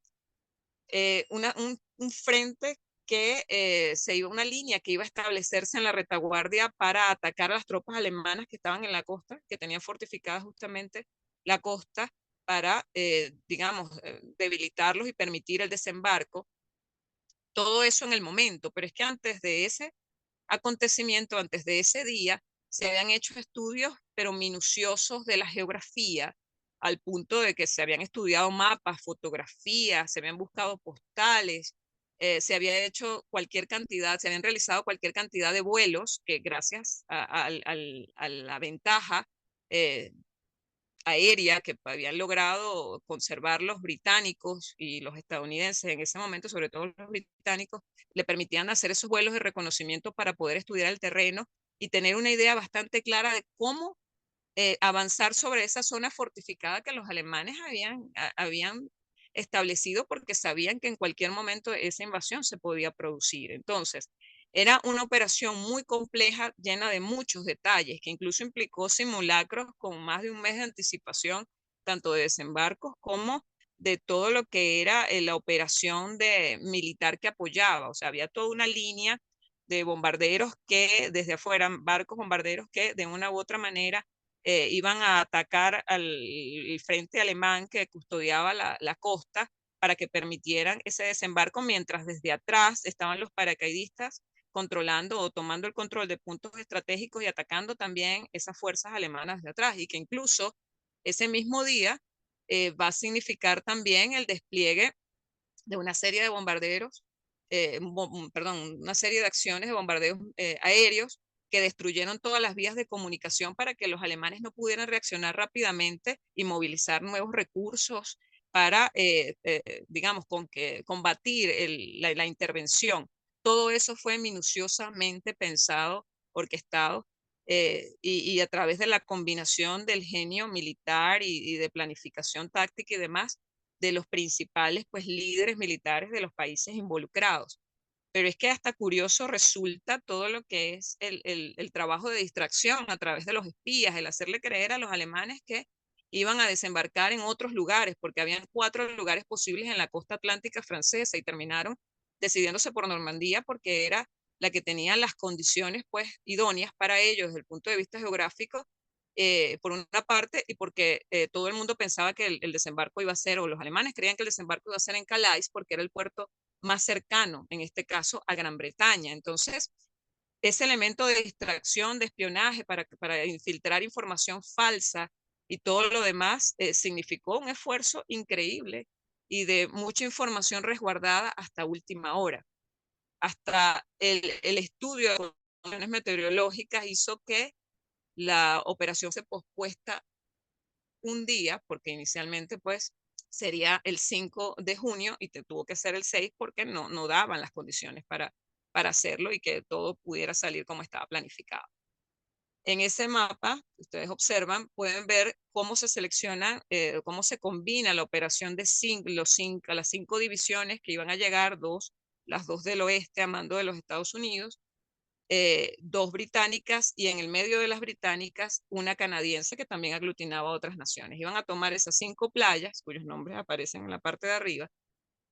Un frente que se iba, una línea que iba a establecerse en la retaguardia para atacar a las tropas alemanas que estaban en la costa, que tenían fortificada justamente la costa para, digamos, debilitarlos y permitir el desembarco. Todo eso en el momento, pero es que antes de ese acontecimiento, antes de ese día, se habían hecho estudios pero minuciosos de la geografía, al punto de que se habían estudiado mapas, fotografías, se habían buscado postales, se había hecho cualquier cantidad, se habían realizado cualquier cantidad de vuelos que gracias a la ventaja eh, aérea que habían logrado conservar los británicos y los estadounidenses en ese momento, sobre todo los británicos, le permitían hacer esos vuelos de reconocimiento para poder estudiar el terreno y tener una idea bastante clara de cómo avanzar sobre esa zona fortificada que los alemanes habían establecido porque sabían que en cualquier momento esa invasión se podía producir. Entonces, era una operación muy compleja, llena de muchos detalles, que incluso implicó simulacros con más de un mes de anticipación, tanto de desembarcos como de todo lo que era la operación militar que apoyaba. O sea, había toda una línea de bombarderos que desde afuera, barcos bombarderos que de una u otra manera iban a atacar al frente alemán que custodiaba la costa para que permitieran ese desembarco, mientras desde atrás estaban los paracaidistas controlando o tomando el control de puntos estratégicos y atacando también esas fuerzas alemanas de atrás, y que incluso ese mismo día va a significar también el despliegue de una serie de bombarderos, perdón, una serie de acciones de bombardeos aéreos que destruyeron todas las vías de comunicación para que los alemanes no pudieran reaccionar rápidamente y movilizar nuevos recursos para, digamos, combatir la intervención. Todo eso fue minuciosamente pensado, orquestado, y a través de la combinación del genio militar y de planificación táctica y demás, de los principales pues, líderes militares de los países involucrados. Pero es que hasta curioso resulta todo lo que es el trabajo de distracción a través de los espías, el hacerle creer a los alemanes que iban a desembarcar en otros lugares, porque habían 4 lugares posibles en la costa atlántica francesa y terminaron decidiéndose por Normandía porque era la que tenía las condiciones pues idóneas para ellos desde el punto de vista geográfico, por una parte, y porque todo el mundo pensaba que el desembarco iba a ser, o los alemanes creían que el desembarco iba a ser en Calais, porque era el puerto más cercano, en este caso, a Gran Bretaña. Entonces, ese elemento de distracción, de espionaje para infiltrar información falsa y todo lo demás, significó un esfuerzo increíble y de mucha información resguardada hasta última hora. Hasta el estudio de condiciones meteorológicas hizo que la operación se pospuesta un día, porque inicialmente pues sería el 5 de junio y te tuvo que ser el 6 porque no daban las condiciones para hacerlo y que todo pudiera salir como estaba planificado. En ese mapa, ustedes observan, pueden ver cómo se selecciona, cómo se combina la operación de las 5 divisiones que iban a llegar, las dos del oeste a mando de los Estados Unidos, 2 británicas, y en el medio de las británicas una canadiense que también aglutinaba a otras naciones. Iban a tomar esas 5 playas, cuyos nombres aparecen en la parte de arriba,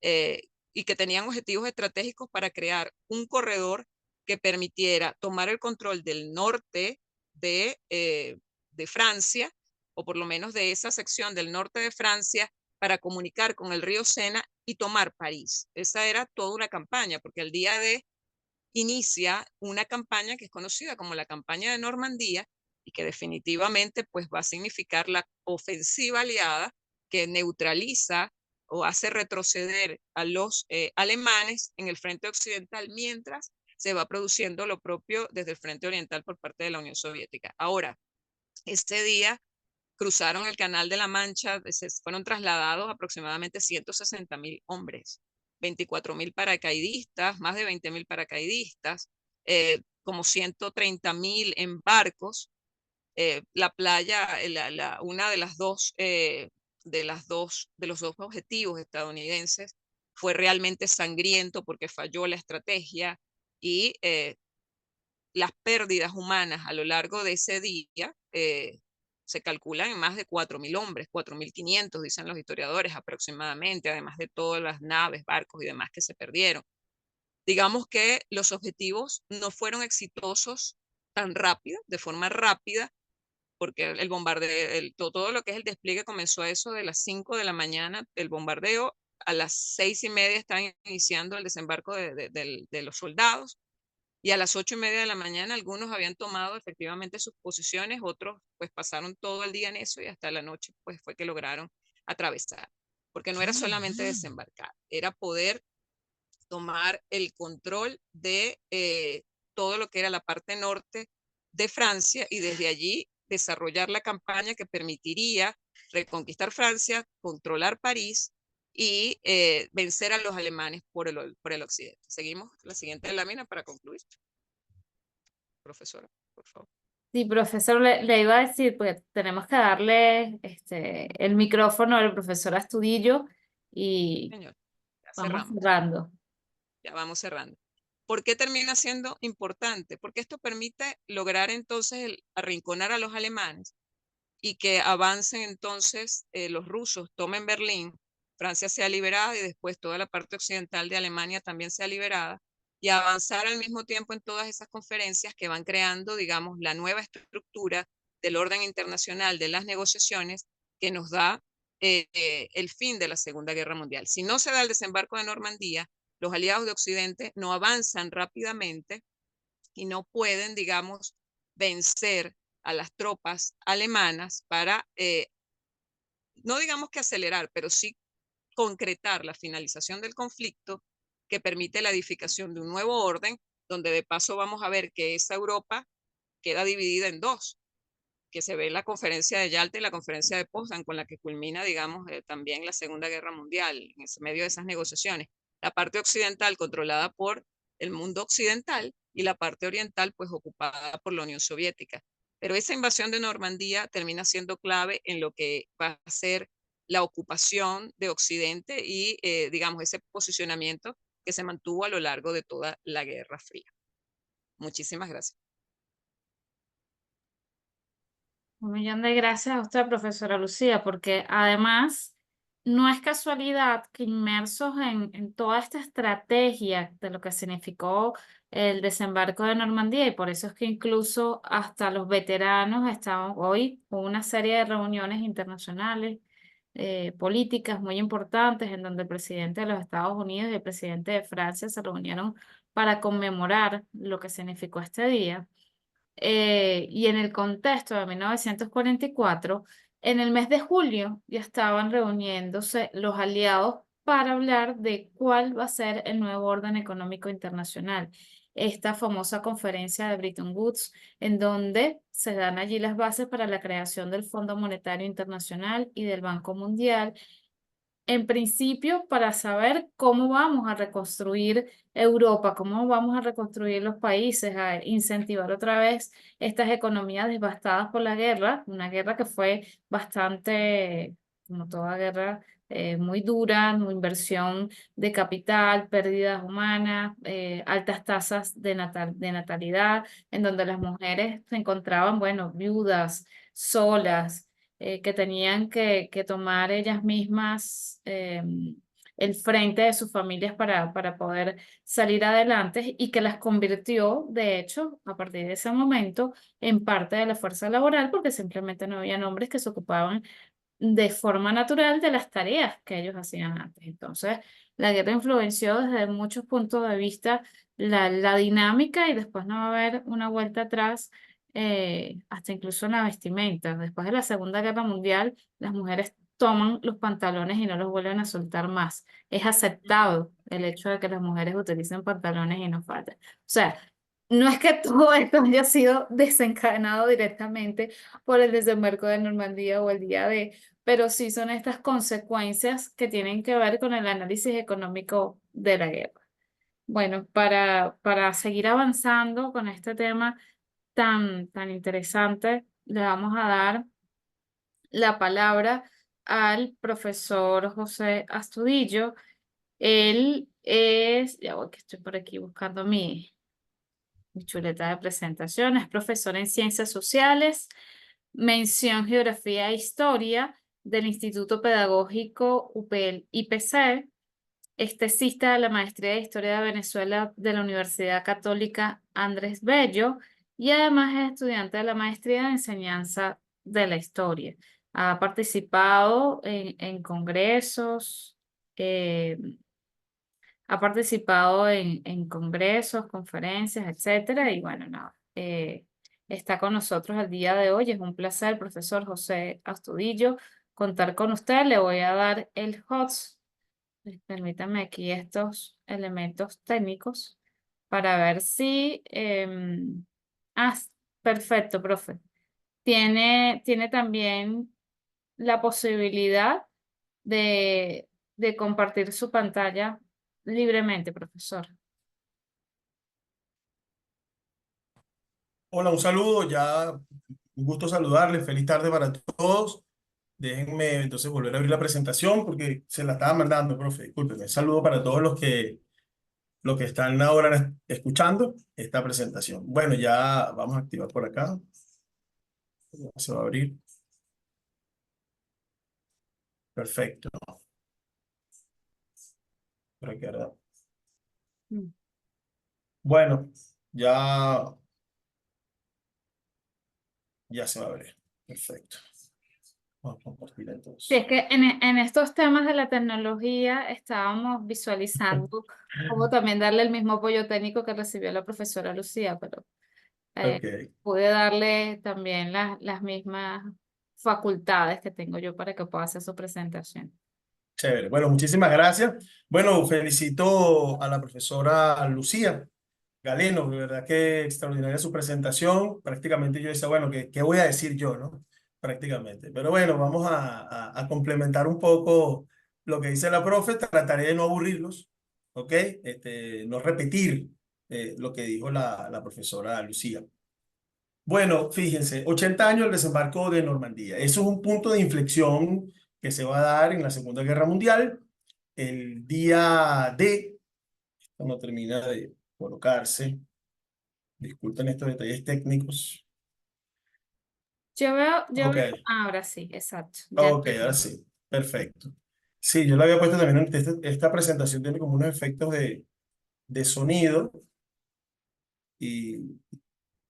eh, y que tenían objetivos estratégicos para crear un corredor que permitiera tomar el control del norte de Francia, o por lo menos de esa sección del norte de Francia, para comunicar con el río Sena y tomar París. Esa era toda una campaña, porque el día de inicia una campaña que es conocida como la campaña de Normandía y que definitivamente pues va a significar la ofensiva aliada que neutraliza o hace retroceder a los alemanes en el frente occidental mientras se va produciendo lo propio desde el frente oriental por parte de la Unión Soviética. Ahora, este día cruzaron el Canal de la Mancha, se fueron trasladados aproximadamente 160.000 hombres, 24.000 paracaidistas, más de 20.000 paracaidistas, como 130.000 en barcos. La playa, una de los dos objetivos estadounidenses fue realmente sangriento porque falló la estrategia y las pérdidas humanas a lo largo de ese día se calculan en más de 4.000 hombres, 4.500 dicen los historiadores aproximadamente, además de todas las naves, barcos y demás que se perdieron. Digamos que los objetivos no fueron exitosos tan rápido, de forma rápida, porque el bombardeo, todo lo que es el despliegue comenzó a eso de las 5 de la mañana, el bombardeo, a las 6:30 están iniciando el desembarco de los soldados, y a las 8:30 de la mañana algunos habían tomado efectivamente sus posiciones, otros pues pasaron todo el día en eso y hasta la noche pues fue que lograron atravesar, porque no era solamente desembarcar, era poder tomar el control de todo lo que era la parte norte de Francia y desde allí desarrollar la campaña que permitiría reconquistar Francia, controlar París y vencer a los alemanes por el occidente. Seguimos la siguiente lámina para concluir. Profesora, por favor. Sí, profesor, le iba a decir, pues tenemos que darle el micrófono al profesor Astudillo y Señor, ya vamos cerramos, cerrando. ya vamos cerrando. ¿Por qué termina siendo importante? Porque esto permite lograr entonces arrinconar a los alemanes y que avancen entonces los rusos, tomen Berlín, Francia sea liberada y después toda la parte occidental de Alemania también sea liberada y avanzar al mismo tiempo en todas esas conferencias que van creando, digamos, la nueva estructura del orden internacional de las negociaciones que nos da el fin de la Segunda Guerra Mundial. Si no se da el desembarco de Normandía, los aliados de Occidente no avanzan rápidamente y no pueden, digamos, vencer a las tropas alemanas para, no digamos que acelerar, pero sí concretar la finalización del conflicto que permite la edificación de un nuevo orden, donde de paso vamos a ver que esa Europa queda dividida en dos, que se ve en la conferencia de Yalta y la conferencia de Potsdam, con la que culmina, digamos, también la Segunda Guerra Mundial, en medio de esas negociaciones. La parte occidental controlada por el mundo occidental y la parte oriental, pues ocupada por la Unión Soviética. Pero esa invasión de Normandía termina siendo clave en lo que va a ser la ocupación de Occidente y, digamos, ese posicionamiento que se mantuvo a lo largo de toda la Guerra Fría. Muchísimas gracias. Un millón de gracias a usted, profesora Lucía, porque además no es casualidad que inmersos en toda esta estrategia de lo que significó el desembarco de Normandía, y por eso es que incluso hasta los veteranos estaban hoy con una serie de reuniones internacionales, políticas muy importantes, en donde el presidente de los Estados Unidos y el presidente de Francia se reunieron para conmemorar lo que significó este día. Y en el contexto de 1944, en el mes de julio ya estaban reuniéndose los aliados para hablar de cuál va a ser el nuevo orden económico internacional. Esta famosa conferencia de Bretton Woods, en donde se dan allí las bases para la creación del Fondo Monetario Internacional y del Banco Mundial, en principio para saber cómo vamos a reconstruir Europa, cómo vamos a reconstruir los países, a incentivar otra vez estas economías devastadas por la guerra, una guerra que fue bastante, como toda guerra, muy dura, una inversión de capital, pérdidas humanas, altas tasas de natalidad, en donde las mujeres se encontraban, bueno, viudas, solas, que tenían que tomar ellas mismas el frente de sus familias para poder salir adelante, y que las convirtió, de hecho, a partir de ese momento, en parte de la fuerza laboral, porque simplemente no había hombres que se ocupaban de forma natural de las tareas que ellos hacían antes. Entonces, la guerra influenció desde muchos puntos de vista la dinámica, y después no va a haber una vuelta atrás, hasta incluso en la vestimenta. Después de la Segunda Guerra Mundial, las mujeres toman los pantalones y no los vuelven a soltar más. Es aceptado el hecho de que las mujeres utilicen pantalones y no falten. O sea, no es que todo esto haya sido desencadenado directamente por el desembarco de Normandía o el día de, pero sí son estas consecuencias que tienen que ver con el análisis económico de la guerra. Bueno, para seguir avanzando con este tema tan interesante, le vamos a dar la palabra al profesor José Astudillo. Él es, ya voy que estoy por aquí buscando mi chuleta de presentación, es profesor en Ciencias Sociales, mención Geografía e Historia del Instituto Pedagógico UPL IPC, es tesista de la Maestría de Historia de Venezuela de la Universidad Católica Andrés Bello, y además es estudiante de la Maestría de Enseñanza de la Historia. Ha participado en congresos, eh, ha participado en congresos, conferencias, etcétera, y bueno, nada, está con nosotros el día de hoy. Es un placer, profesor José Astudillo, contar con usted. Le voy a dar el HOTS. Permítame aquí estos elementos técnicos para ver si... ah, perfecto, profe. Tiene también la posibilidad de compartir su pantalla libremente, profesor. Hola, un saludo, ya un gusto saludarles, feliz tarde para todos. Déjenme entonces volver a abrir la presentación porque se la estaba mandando, profe, discúlpenme. Saludo para todos los que están ahora escuchando esta presentación. Bueno, ya vamos a activar por acá. Ya se va a abrir. Perfecto. Por aquí, ¿verdad? Mm. Bueno, ya, ya se va a abrir. Perfecto. Vamos a compartir Sí, es entonces. que en estos temas de la tecnología estábamos visualizando cómo también darle el mismo apoyo técnico que recibió la profesora Lucía, pero Ok. pude darle también las mismas facultades que tengo yo para que pueda hacer su presentación. Chévere. Bueno, muchísimas gracias. Bueno, felicito a la profesora Lucía Galeno, de verdad que extraordinaria su presentación. Prácticamente yo decía, bueno, ¿qué voy a decir yo, no? Prácticamente. Pero bueno, vamos a complementar un poco lo que dice la profe. Trataré de no aburrirlos, ¿ok? No repetir lo que dijo la profesora Lucía. Bueno, fíjense, 80 años del desembarco de Normandía. Eso es un punto de inflexión que se va a dar en la Segunda Guerra Mundial. El día D, cuando termina de colocarse. Disculpen estos detalles técnicos. Yo Ok, veo, ahora sí, exacto, ya ok, ahora terminé. sí. Perfecto. Sí, yo le había puesto también, esta presentación tiene como unos efectos de sonido y,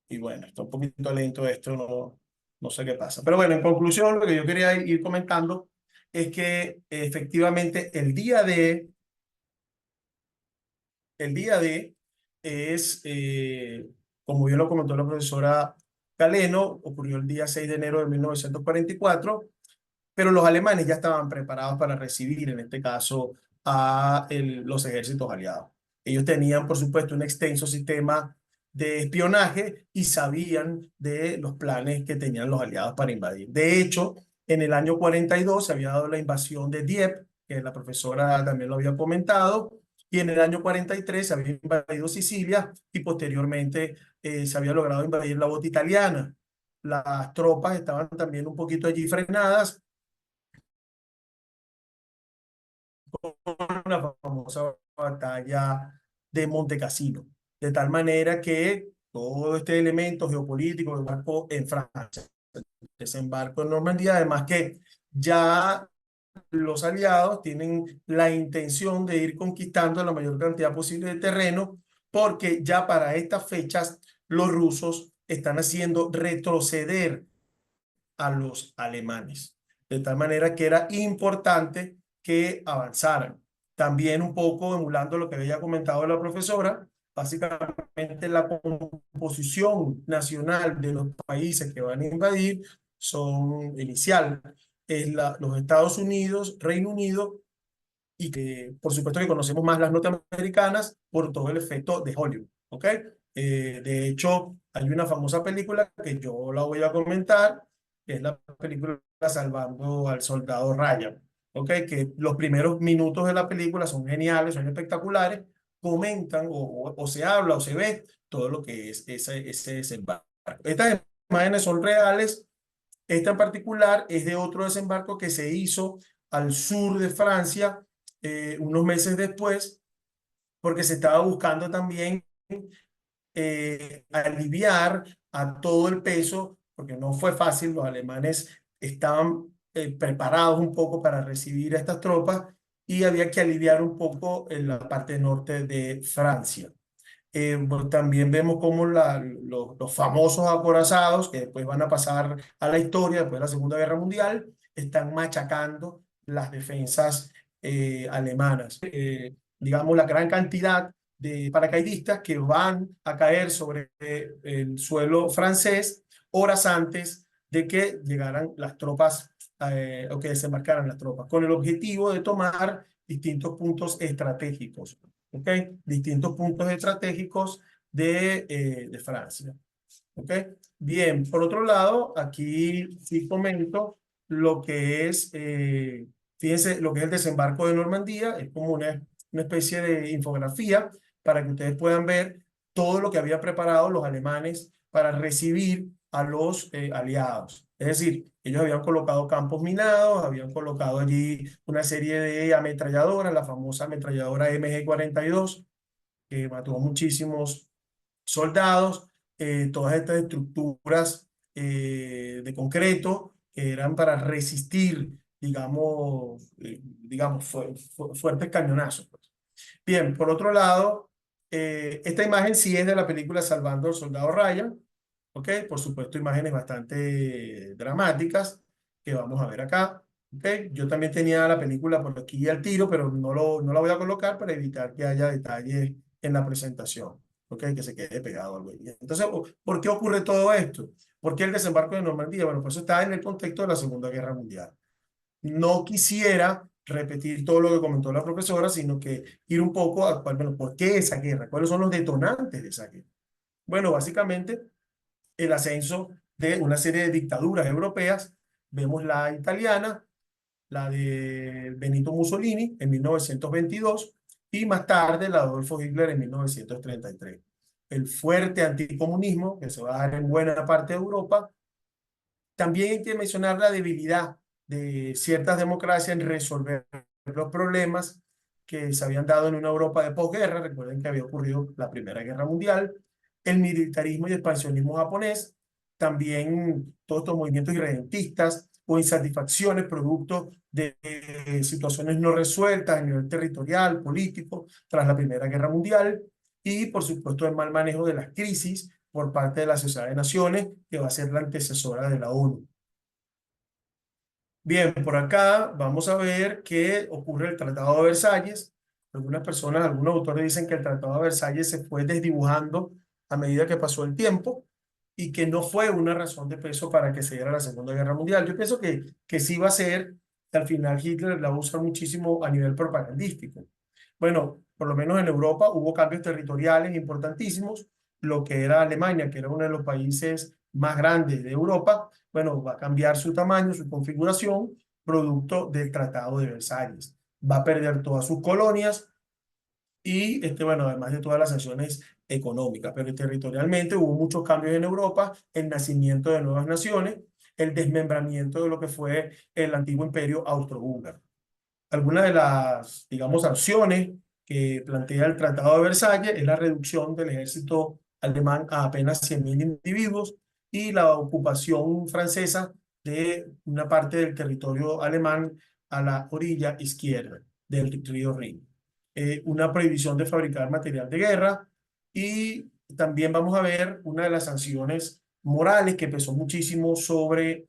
y bueno, está un poquito lento esto, no sé qué pasa. Pero bueno, en conclusión, lo que yo quería ir comentando es que efectivamente el día D es, como bien lo comentó la profesora Galeno, ocurrió el día 6 de enero de 1944, pero los alemanes ya estaban preparados para recibir, en este caso, a los ejércitos aliados. Ellos tenían, por supuesto, un extenso sistema de espionaje y sabían de los planes que tenían los aliados para invadir. De hecho, en el año 42 se había dado la invasión de Dieppe, que la profesora también lo había comentado, y en el año 43 se había invadido Sicilia y posteriormente se había logrado invadir la bota italiana. Las tropas estaban también un poquito allí frenadas con la famosa batalla de Montecassino, de tal manera que todo este elemento geopolítico desembarcó en Francia, desembarco en Normandía, además que ya los aliados tienen la intención de ir conquistando la mayor cantidad posible de terreno, porque ya para estas fechas los rusos están haciendo retroceder a los alemanes. De tal manera que era importante que avanzaran. También un poco emulando lo que había comentado la profesora, básicamente la composición nacional de los países que van a invadir son inicial, es los Estados Unidos, Reino Unido, y que por supuesto que conocemos más las norteamericanas por todo el efecto de Hollywood, ¿ok? De hecho, hay una famosa película que yo la voy a comentar, que es la película Salvando al Soldado Ryan, ¿ok? Que los primeros minutos de la película son geniales, son espectaculares, comentan o se habla o se ve todo lo que es ese desembarco. Estas imágenes son reales. Esta en particular es de otro desembarco que se hizo al sur de Francia unos meses después, porque se estaba buscando también aliviar a todo el peso, porque no fue fácil, los alemanes estaban preparados un poco para recibir a estas tropas y había que aliviar un poco en la parte norte de Francia. Bueno, también vemos cómo los famosos acorazados, que después van a pasar a la historia, después de la Segunda Guerra Mundial, están machacando las defensas alemanas. digamos, la gran cantidad de paracaidistas que van a caer sobre el suelo francés horas antes de que llegaran las tropas o que desembarcaran las tropas, con el objetivo de tomar distintos puntos estratégicos, ¿ok? Distintos puntos estratégicos de Francia, ¿ok? Bien, por otro lado, aquí sí comento lo que es, fíjense, lo que es el desembarco de Normandía, es como una especie de infografía para que ustedes puedan ver todo lo que habían preparado los alemanes para recibir a los aliados. Es decir, ellos habían colocado campos minados, habían colocado allí una serie de ametralladoras, la famosa ametralladora MG-42, que mató a muchísimos soldados, todas estas estructuras de concreto que eran para resistir, digamos fuertes cañonazos. Bien, por otro lado, esta imagen sí es de la película Salvando al Soldado Ryan, ¿ok? Por supuesto, imágenes bastante dramáticas que vamos a ver acá, ¿ok? Yo también tenía la película por aquí al tiro, pero no la voy a colocar para evitar que haya detalles en la presentación, ¿ok? Que se quede pegado algo ahí. Entonces, ¿por qué ocurre todo esto? ¿Por qué el desembarco de Normandía? Bueno, pues eso está en el contexto de la Segunda Guerra Mundial. No quisiera repetir todo lo que comentó la profesora, sino que ir un poco a, bueno, ¿por qué esa guerra? ¿Cuáles son los detonantes de esa guerra? Bueno, básicamente el ascenso de una serie de dictaduras europeas. Vemos la italiana, la de Benito Mussolini en 1922 y más tarde la de Adolfo Hitler en 1933. El fuerte anticomunismo que se va a dar en buena parte de Europa. También hay que mencionar la debilidad de ciertas democracias en resolver los problemas que se habían dado en una Europa de posguerra. Recuerden que había ocurrido la Primera Guerra Mundial, el militarismo y expansionismo japonés, también todos estos movimientos irredentistas o insatisfacciones producto de situaciones no resueltas a nivel territorial, político, tras la Primera Guerra Mundial, y por supuesto el mal manejo de las crisis por parte de la Sociedad de Naciones, que va a ser la antecesora de la ONU. Bien, por acá vamos a ver qué ocurre el Tratado de Versalles. Algunas personas, algunos autores dicen que el Tratado de Versalles se fue desdibujando a medida que pasó el tiempo y que no fue una razón de peso para que se diera la Segunda Guerra Mundial. Yo pienso que sí va a ser, que al final Hitler la usa muchísimo a nivel propagandístico. Bueno, por lo menos en Europa hubo cambios territoriales importantísimos. Lo que era Alemania, que era uno de los países más grandes de Europa, bueno, va a cambiar su tamaño, su configuración, producto del Tratado de Versalles. Va a perder todas sus colonias y, bueno, además de todas las sanciones económicas, pero territorialmente hubo muchos cambios en Europa, el nacimiento de nuevas naciones, el desmembramiento de lo que fue el antiguo imperio austrohúngaro. Algunas de las, digamos, acciones que plantea el Tratado de Versalles es la reducción del ejército alemán a apenas 100.000 individuos y la ocupación francesa de una parte del territorio alemán a la orilla izquierda del río Rin. Una prohibición de fabricar material de guerra y también vamos a ver una de las sanciones morales que pesó muchísimo sobre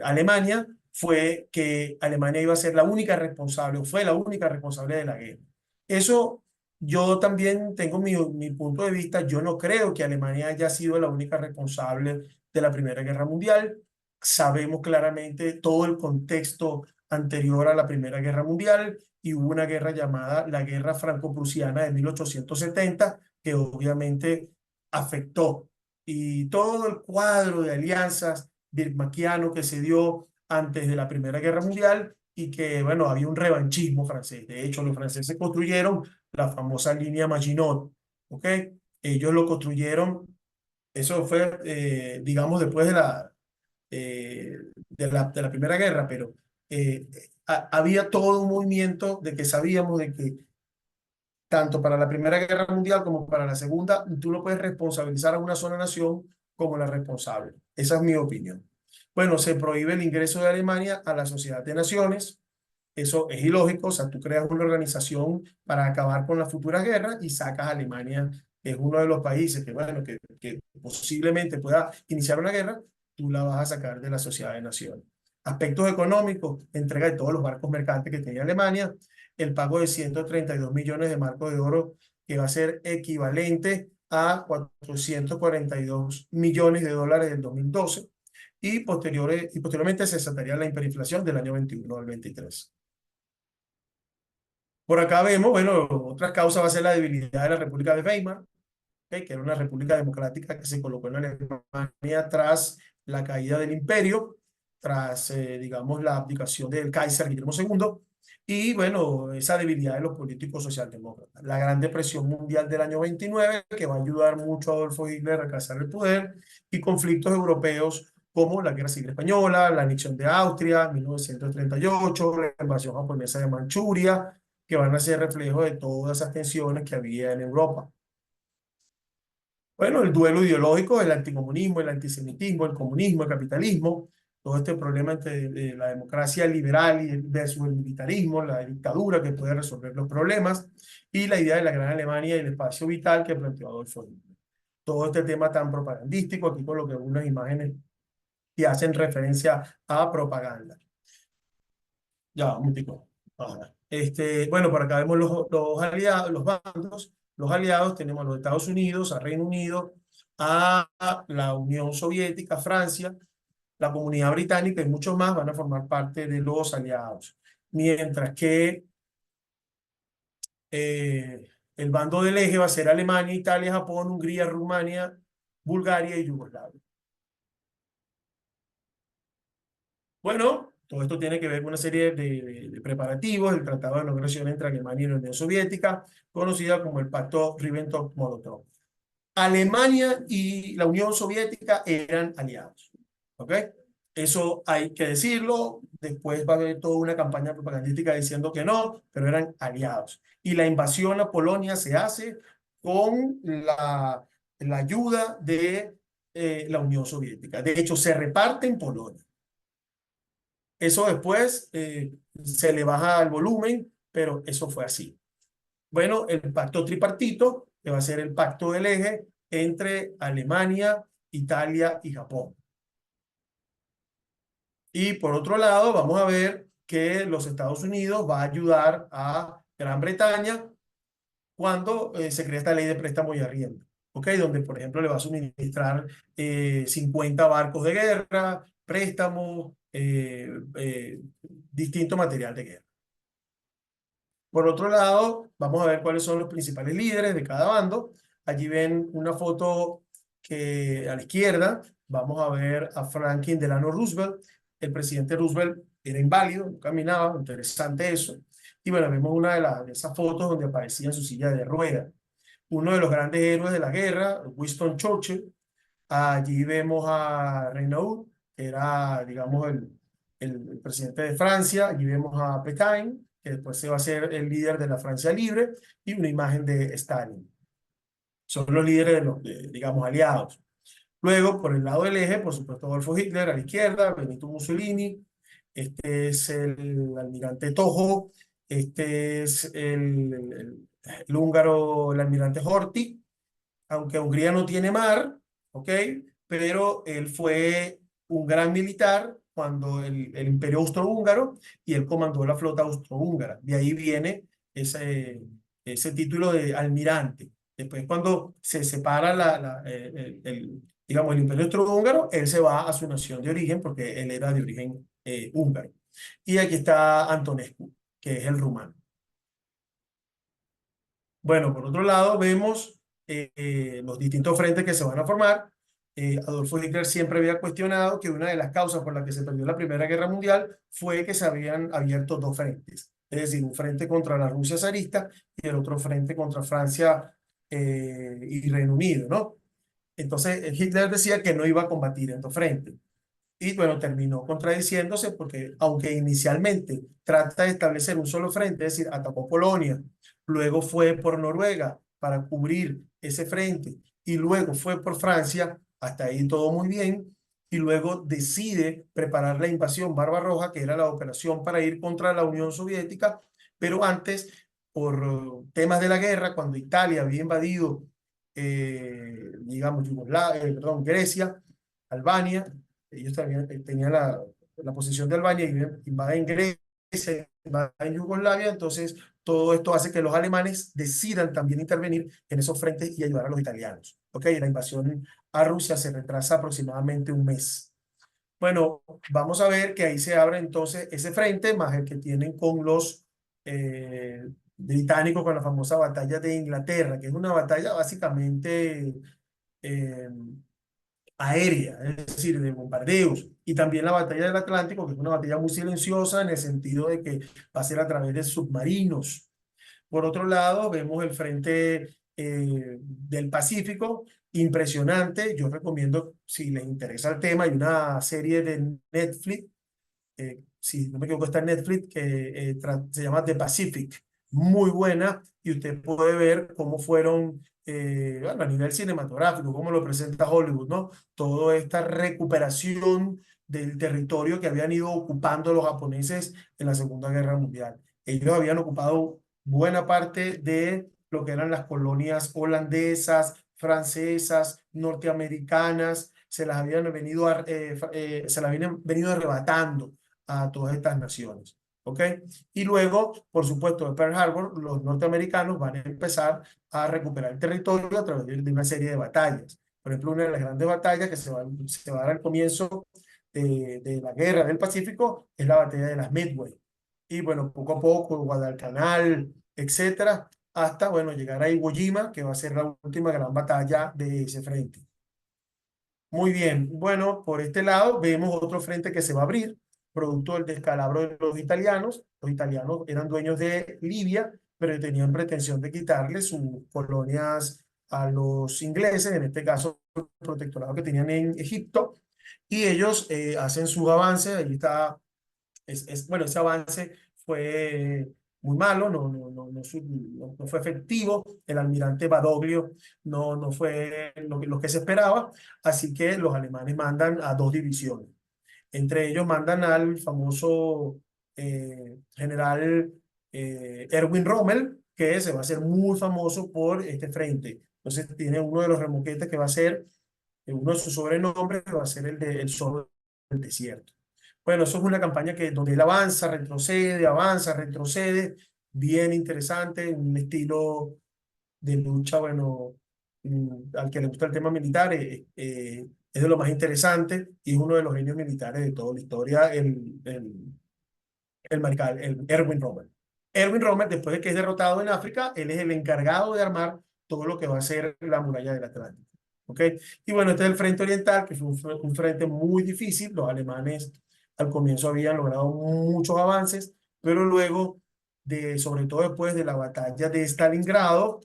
Alemania, fue que Alemania iba a ser la única responsable, o fue la única responsable de la guerra. Eso yo también tengo mi punto de vista. Yo no creo que Alemania haya sido la única responsable de la Primera Guerra Mundial. Sabemos claramente todo el contexto anterior a la Primera Guerra Mundial y hubo una guerra llamada la Guerra Franco-Prusiana de 1870 que obviamente afectó, y todo el cuadro de alianzas bismarckiano que se dio antes de la Primera Guerra Mundial y que, bueno, había un revanchismo francés. De hecho, los franceses construyeron la famosa línea Maginot, ¿ok? Ellos lo construyeron, eso fue, digamos, después de la Primera Guerra, pero había todo un movimiento de que sabíamos de que tanto para la Primera Guerra Mundial como para la Segunda, tú no puedes responsabilizar a una sola nación como la responsable. Esa es mi opinión. Bueno, se prohíbe el ingreso de Alemania a la Sociedad de Naciones. Eso es ilógico. O sea, tú creas una organización para acabar con las futuras guerras y sacas a Alemania, que es uno de los países que, bueno, que posiblemente pueda iniciar una guerra, tú la vas a sacar de la Sociedad de Naciones. Aspectos económicos, entrega de todos los barcos mercantes que tenía Alemania, el pago de 132 millones de marcos de oro, que va a ser equivalente a 442 millones de dólares del 2012, y posteriormente se desataría la hiperinflación del año 21 al 23. Por acá vemos, bueno, otras causas va a ser la debilidad de la República de Weimar, que era una república democrática que se colocó en Alemania tras la caída del imperio, tras, digamos, la abdicación del Kaiser Guillermo II, y bueno, esa debilidad de los políticos socialdemócratas. La Gran Depresión Mundial del año 29, que va a ayudar mucho a Adolfo Hitler a alcanzar el poder, y conflictos europeos como la Guerra Civil Española, la anexión de Austria, 1938, la invasión japonesa de Manchuria, que van a ser reflejo de todas esas tensiones que había en Europa. Bueno, el duelo ideológico, el anticomunismo, el antisemitismo, el comunismo, el capitalismo, todo este problema entre la democracia liberal versus el militarismo, la dictadura que puede resolver los problemas, y la idea de la Gran Alemania y el espacio vital que planteó Adolfo Hitler. Todo este tema tan propagandístico, aquí coloqué algunas imágenes que hacen referencia a propaganda. Ya, un momentico. Bueno, por acá vemos los aliados, los bandos. Los aliados tenemos a los Estados Unidos, a Reino Unido, a la Unión Soviética, Francia, la Comunidad Británica y muchos más van a formar parte de los aliados. Mientras que el bando del eje va a ser Alemania, Italia, Japón, Hungría, Rumania, Bulgaria y Yugoslavia. Bueno, todo esto tiene que ver con una serie de preparativos, el Tratado de No Agresión entre Alemania y la Unión Soviética, conocida como el Pacto Ribbentrop-Molotov. Alemania y la Unión Soviética eran aliados, ¿ok? Eso hay que decirlo, después va a haber toda una campaña propagandística diciendo que no, pero eran aliados. Y la invasión a Polonia se hace con la ayuda de la Unión Soviética. De hecho, se reparte en Polonia. Eso después se le baja el volumen, pero eso fue así. Bueno, el pacto tripartito, que va a ser el pacto del eje entre Alemania, Italia y Japón. Y por otro lado, vamos a ver que los Estados Unidos va a ayudar a Gran Bretaña cuando se crea esta ley de préstamo y arriendo, ¿ok? Donde, por ejemplo, le va a suministrar 50 barcos de guerra, préstamos, distinto material de guerra. Por otro lado, vamos a ver cuáles son los principales líderes de cada bando. Allí ven una foto que a la izquierda vamos a ver a Franklin Delano Roosevelt. El presidente Roosevelt era inválido, no caminaba, interesante eso. Y bueno, vemos una de esas fotos donde aparecía en su silla de ruedas. Uno de los grandes héroes de la guerra, Winston Churchill. Allí vemos a Renaud, que era, digamos, el presidente de Francia. Allí vemos a Pétain, que después se va a ser el líder de la Francia libre, y una imagen de Stalin. Son los líderes de los, digamos, aliados. Luego, por el lado del eje, por supuesto, Adolfo Hitler a la izquierda, Benito Mussolini, este es el almirante Toho, este es el húngaro, el almirante Horthy, aunque Hungría no tiene mar, ¿ok? Pero él fue un gran militar cuando el Imperio Austrohúngaro, y él comandó la flota austrohúngara. De ahí viene ese título de almirante. Después, cuando se separa digamos, el Imperio Austrohúngaro, él se va a su nación de origen, porque él era de origen húngaro. Y aquí está Antonescu, que es el rumano. Bueno, por otro lado, vemos los distintos frentes que se van a formar. Adolfo Hitler siempre había cuestionado que una de las causas por las que se perdió la Primera Guerra Mundial fue que se habían abierto dos frentes, es decir, un frente contra la Rusia zarista y el otro frente contra Francia y Reino Unido, ¿no? Entonces, Hitler decía que no iba a combatir en dos frentes. Y bueno, terminó contradiciéndose porque aunque inicialmente trata de establecer un solo frente, es decir, atacó Polonia, luego fue por Noruega para cubrir ese frente y luego fue por Francia, hasta ahí todo muy bien, y luego decide preparar la invasión Barbarroja, que era la operación para ir contra la Unión Soviética, pero antes, por temas de la guerra, cuando Italia había invadido, digamos, Grecia, Albania, ellos también tenían la posición de Albania, invaden Grecia, invaden Yugoslavia. Entonces todo esto hace que los alemanes decidan también intervenir en esos frentes y ayudar a los italianos. ¿Ok? La invasión a Rusia se retrasa aproximadamente un mes. Bueno, vamos a ver que ahí se abre entonces ese frente, más el que tienen con los británicos, con la famosa batalla de Inglaterra, que es una batalla básicamente eh, aérea, es decir, de bombardeos, y también la batalla del Atlántico, que es una batalla muy silenciosa en el sentido de que va a ser a través de submarinos. Por otro lado, vemos el frente del Pacífico, impresionante. Yo recomiendo, si les interesa el tema, hay una serie de Netflix, si no me equivoco, está en Netflix, que se llama The Pacific, muy buena, y usted puede ver cómo fueron, bueno, a nivel cinematográfico, cómo lo presenta Hollywood, ¿no? Toda esta recuperación del territorio que habían ido ocupando los japoneses en la Segunda Guerra Mundial. Ellos habían ocupado buena parte de lo que eran las colonias holandesas, francesas, norteamericanas, se las habían se las habían venido arrebatando a todas estas naciones. ¿Ok? Y luego, por supuesto, de Pearl Harbor, los norteamericanos van a empezar a recuperar el territorio a través de una serie de batallas. Por ejemplo, una de las grandes batallas que se va a dar al comienzo de la guerra del Pacífico es la batalla de las Midway. Y bueno, poco a poco, Guadalcanal, etcétera, hasta, bueno, llegar a Iwo Jima, que va a ser la última gran batalla de ese frente. Muy bien, bueno, por este lado vemos otro frente que se va a abrir, producto del descalabro de los italianos. Los italianos eran dueños de Libia, pero tenían pretensión de quitarle sus colonias a los ingleses, en este caso el protectorado que tenían en Egipto, y ellos hacen sus avances. Ahí está, bueno, ese avance fue muy malo, no fue efectivo. El almirante Badoglio no fue lo que se esperaba, así que los alemanes mandan a dos divisiones. Entre ellos mandan al famoso general Erwin Rommel, que se va a hacer muy famoso por este frente. Entonces tiene uno de los remoquetes que va a ser, uno de sus sobrenombres que va a ser el de El Sol del Desierto. Bueno, eso es una campaña donde él avanza, retrocede, bien interesante, un estilo de lucha, bueno, al que le gusta el tema militar, es de lo más interesante y es uno de los genios militares de toda la historia, el mariscal, el Erwin Rommel. Erwin Rommel, después de que es derrotado en África, él es el encargado de armar todo lo que va a ser la muralla del Atlántico. ¿Ok? Y bueno, este es el frente oriental, que fue un frente muy difícil. Los alemanes al comienzo habían logrado muchos avances, pero luego, sobre todo después de la batalla de Stalingrado,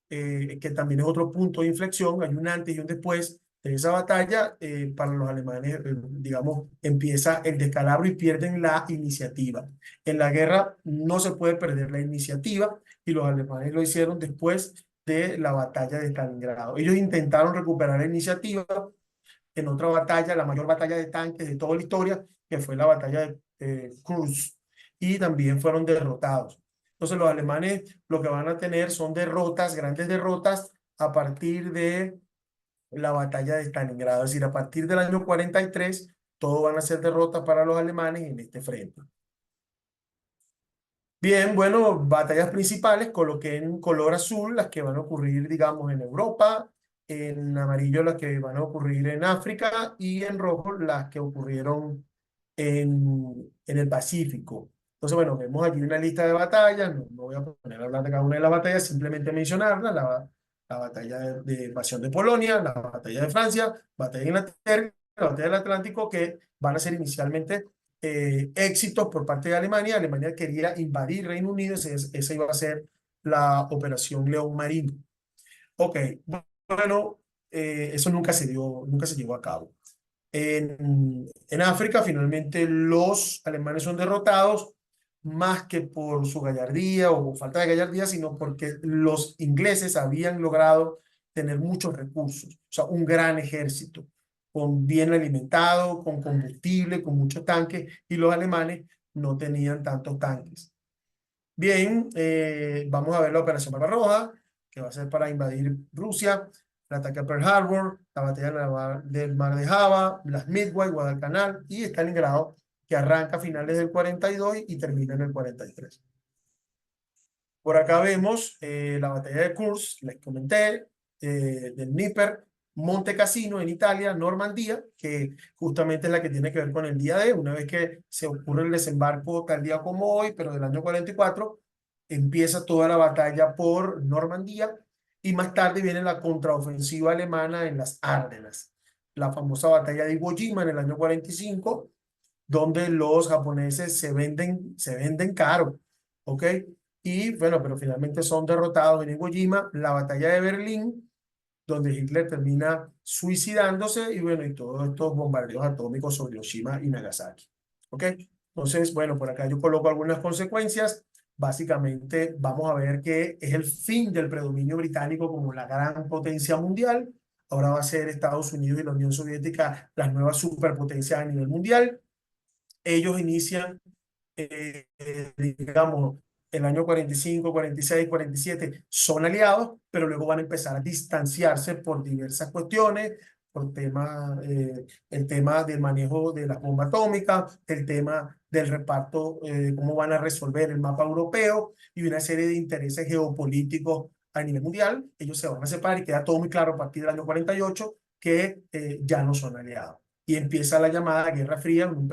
que también es otro punto de inflexión, hay un antes y un después de esa batalla. Para los alemanes, digamos, empieza el descalabro y pierden la iniciativa. En la guerra no se puede perder la iniciativa y los alemanes lo hicieron después de la batalla de Stalingrado. Ellos intentaron recuperar la iniciativa en otra batalla, la mayor batalla de tanques de toda la historia, que fue la batalla de Kursk, y también fueron derrotados. Entonces los alemanes lo que van a tener son derrotas, grandes derrotas, a partir de la batalla de Stalingrado. Es decir, a partir del año 43, todo van a ser derrotas para los alemanes en este frente. Bien, bueno, batallas principales, coloqué en color azul las que van a ocurrir, digamos, en Europa, en amarillo las que van a ocurrir en África y en rojo las que ocurrieron en el Pacífico. Entonces, bueno, vemos aquí una lista de batallas. No voy a poner a hablar de cada una de las batallas, simplemente mencionarlas: la batalla de invasión de Polonia, la batalla de Francia, batalla de Inglaterra, la batalla del Atlántico, que van a ser inicialmente éxitos por parte de Alemania. Alemania quería invadir Reino Unido, esa iba a ser la Operación León Marino. Ok, bueno, eso nunca se llevó a cabo. En África, finalmente, los alemanes son derrotados, más que por su gallardía o falta de gallardía, sino porque los ingleses habían logrado tener muchos recursos, o sea, un gran ejército, bien alimentado, con combustible, con muchos tanques, y los alemanes no tenían tantos tanques. Bien, vamos a ver la Operación Barbarroja, que va a ser para invadir Rusia. el ataque a Pearl Harbor, la batalla del Mar de Java, las Midway, Guadalcanal y Stalingrado, que arranca a finales del 42 y termina en el 43. Por acá vemos la batalla de Kursk, les comenté, del Dnieper, Monte Cassino en Italia, Normandía, que justamente es la que tiene que ver con el día D. Una vez que se ocurre el desembarco tal día como hoy, pero del año 44, empieza toda la batalla por Normandía y más tarde viene la contraofensiva alemana en las Ardenas. La famosa batalla de Iwo Jima en el año 45, donde los japoneses se venden caro, ¿ok? Y bueno, pero finalmente son derrotados en Iwo Jima, la batalla de Berlín, donde Hitler termina suicidándose y bueno, y todos estos bombardeos atómicos sobre Hiroshima y Nagasaki. ¿Ok? Entonces, bueno, por acá yo coloco algunas consecuencias. Básicamente vamos a ver que es el fin del predominio británico como la gran potencia mundial. Ahora va a ser Estados Unidos y la Unión Soviética las nuevas superpotencias a nivel mundial. Ellos inician digamos, el año 45, 46, 47, son aliados, pero luego van a empezar a distanciarse por diversas cuestiones, por el tema del manejo de la bomba atómica, el tema del reparto, cómo van a resolver el mapa europeo y una serie de intereses geopolíticos a nivel mundial. Ellos se van a separar y queda todo muy claro a partir del año 48 que ya no son aliados. Y empieza la llamada Guerra Fría en un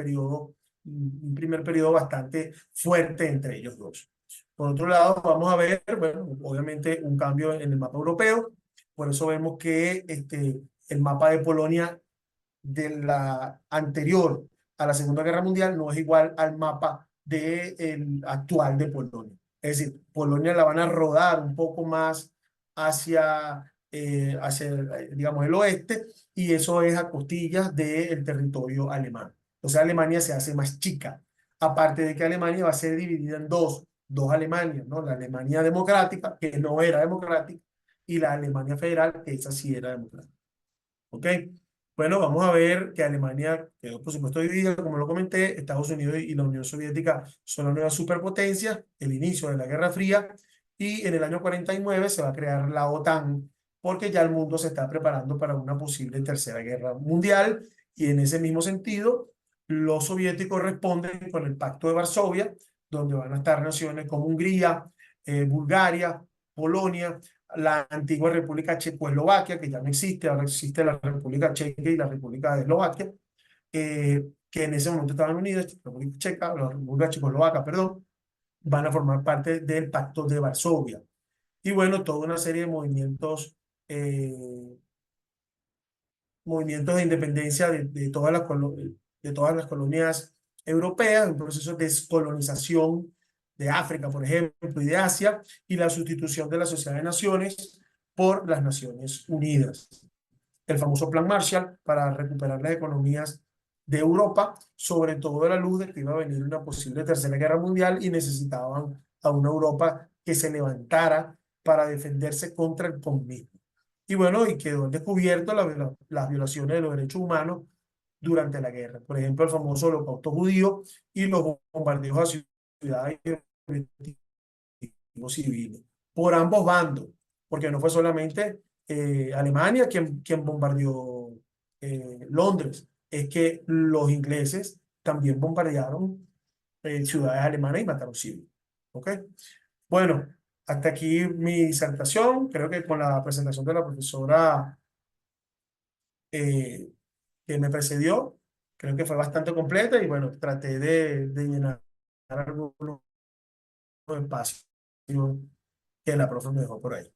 primer periodo bastante fuerte entre ellos dos. Por otro lado, vamos a ver, bueno, obviamente un cambio en el mapa europeo. Por eso vemos que el mapa de Polonia de la anterior a la Segunda Guerra Mundial no es igual al mapa actual de Polonia. Es decir, Polonia la van a rodar un poco más hacia digamos, el oeste, y eso es a costillas del territorio alemán. O sea, Alemania se hace más chica. Aparte de que Alemania va a ser dividida en dos Alemanias, ¿no? La Alemania democrática, que no era democrática, y la Alemania federal, que esa sí era democrática. ¿Ok? Bueno, vamos a ver que Alemania quedó, por supuesto, dividida, como lo comenté. Estados Unidos y la Unión Soviética son las nuevas superpotencias, el inicio de la Guerra Fría, y en el año 49 se va a crear la OTAN, porque ya el mundo se está preparando para una posible tercera guerra mundial, y en ese mismo sentido, los soviéticos responden con el Pacto de Varsovia, donde van a estar naciones como Hungría, Bulgaria, Polonia, la antigua República Checoslovaquia, que ya no existe, ahora existe la República Checa y la República de Eslovaquia, que en ese momento estaban unidas, la República Checa, la República Checoslovaca, perdón, van a formar parte del Pacto de Varsovia. Y bueno, toda una serie de movimientos de independencia de todas las colonias europeas, un proceso de descolonización de África, por ejemplo, y de Asia, y la sustitución de la Sociedad de Naciones por las Naciones Unidas. El famoso Plan Marshall para recuperar las economías de Europa, sobre todo a la luz de que iba a venir una posible tercera guerra mundial y necesitaban a una Europa que se levantara para defenderse contra el comunismo. Y bueno, y quedó descubierto las violaciones de los derechos humanos durante la guerra. Por ejemplo, el famoso holocausto judío y los bombardeos a ciudades y objetivos civiles. Por ambos bandos, porque no fue solamente Alemania quien bombardeó Londres, es que los ingleses también bombardearon ciudades alemanas y mataron civiles. ¿Ok? Bueno, hasta aquí mi disertación. Creo que con la presentación de la profesora eh, que me precedió, creo que fue bastante completa y bueno, traté de llenar algunos espacios que la profe me dejó por ahí.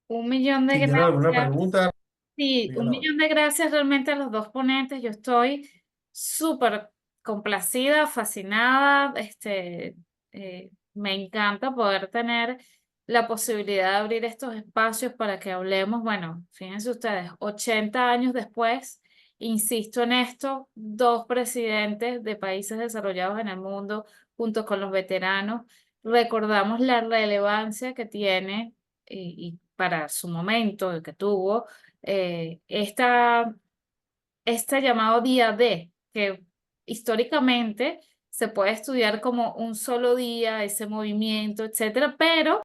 Un millón de Si tienen alguna gracias. pregunta, Sí, un díganlo. millón de gracias realmente a los dos ponentes. Yo estoy súper complacida, fascinada. Me encanta poder tener la posibilidad de abrir estos espacios para que hablemos. Bueno, fíjense ustedes, 80 años después, insisto en esto, dos presidentes de países desarrollados en el mundo, junto con los veteranos, recordamos la relevancia que tiene y para su momento que tuvo este llamado día D, que históricamente se puede estudiar como un solo día, ese movimiento, etcétera, pero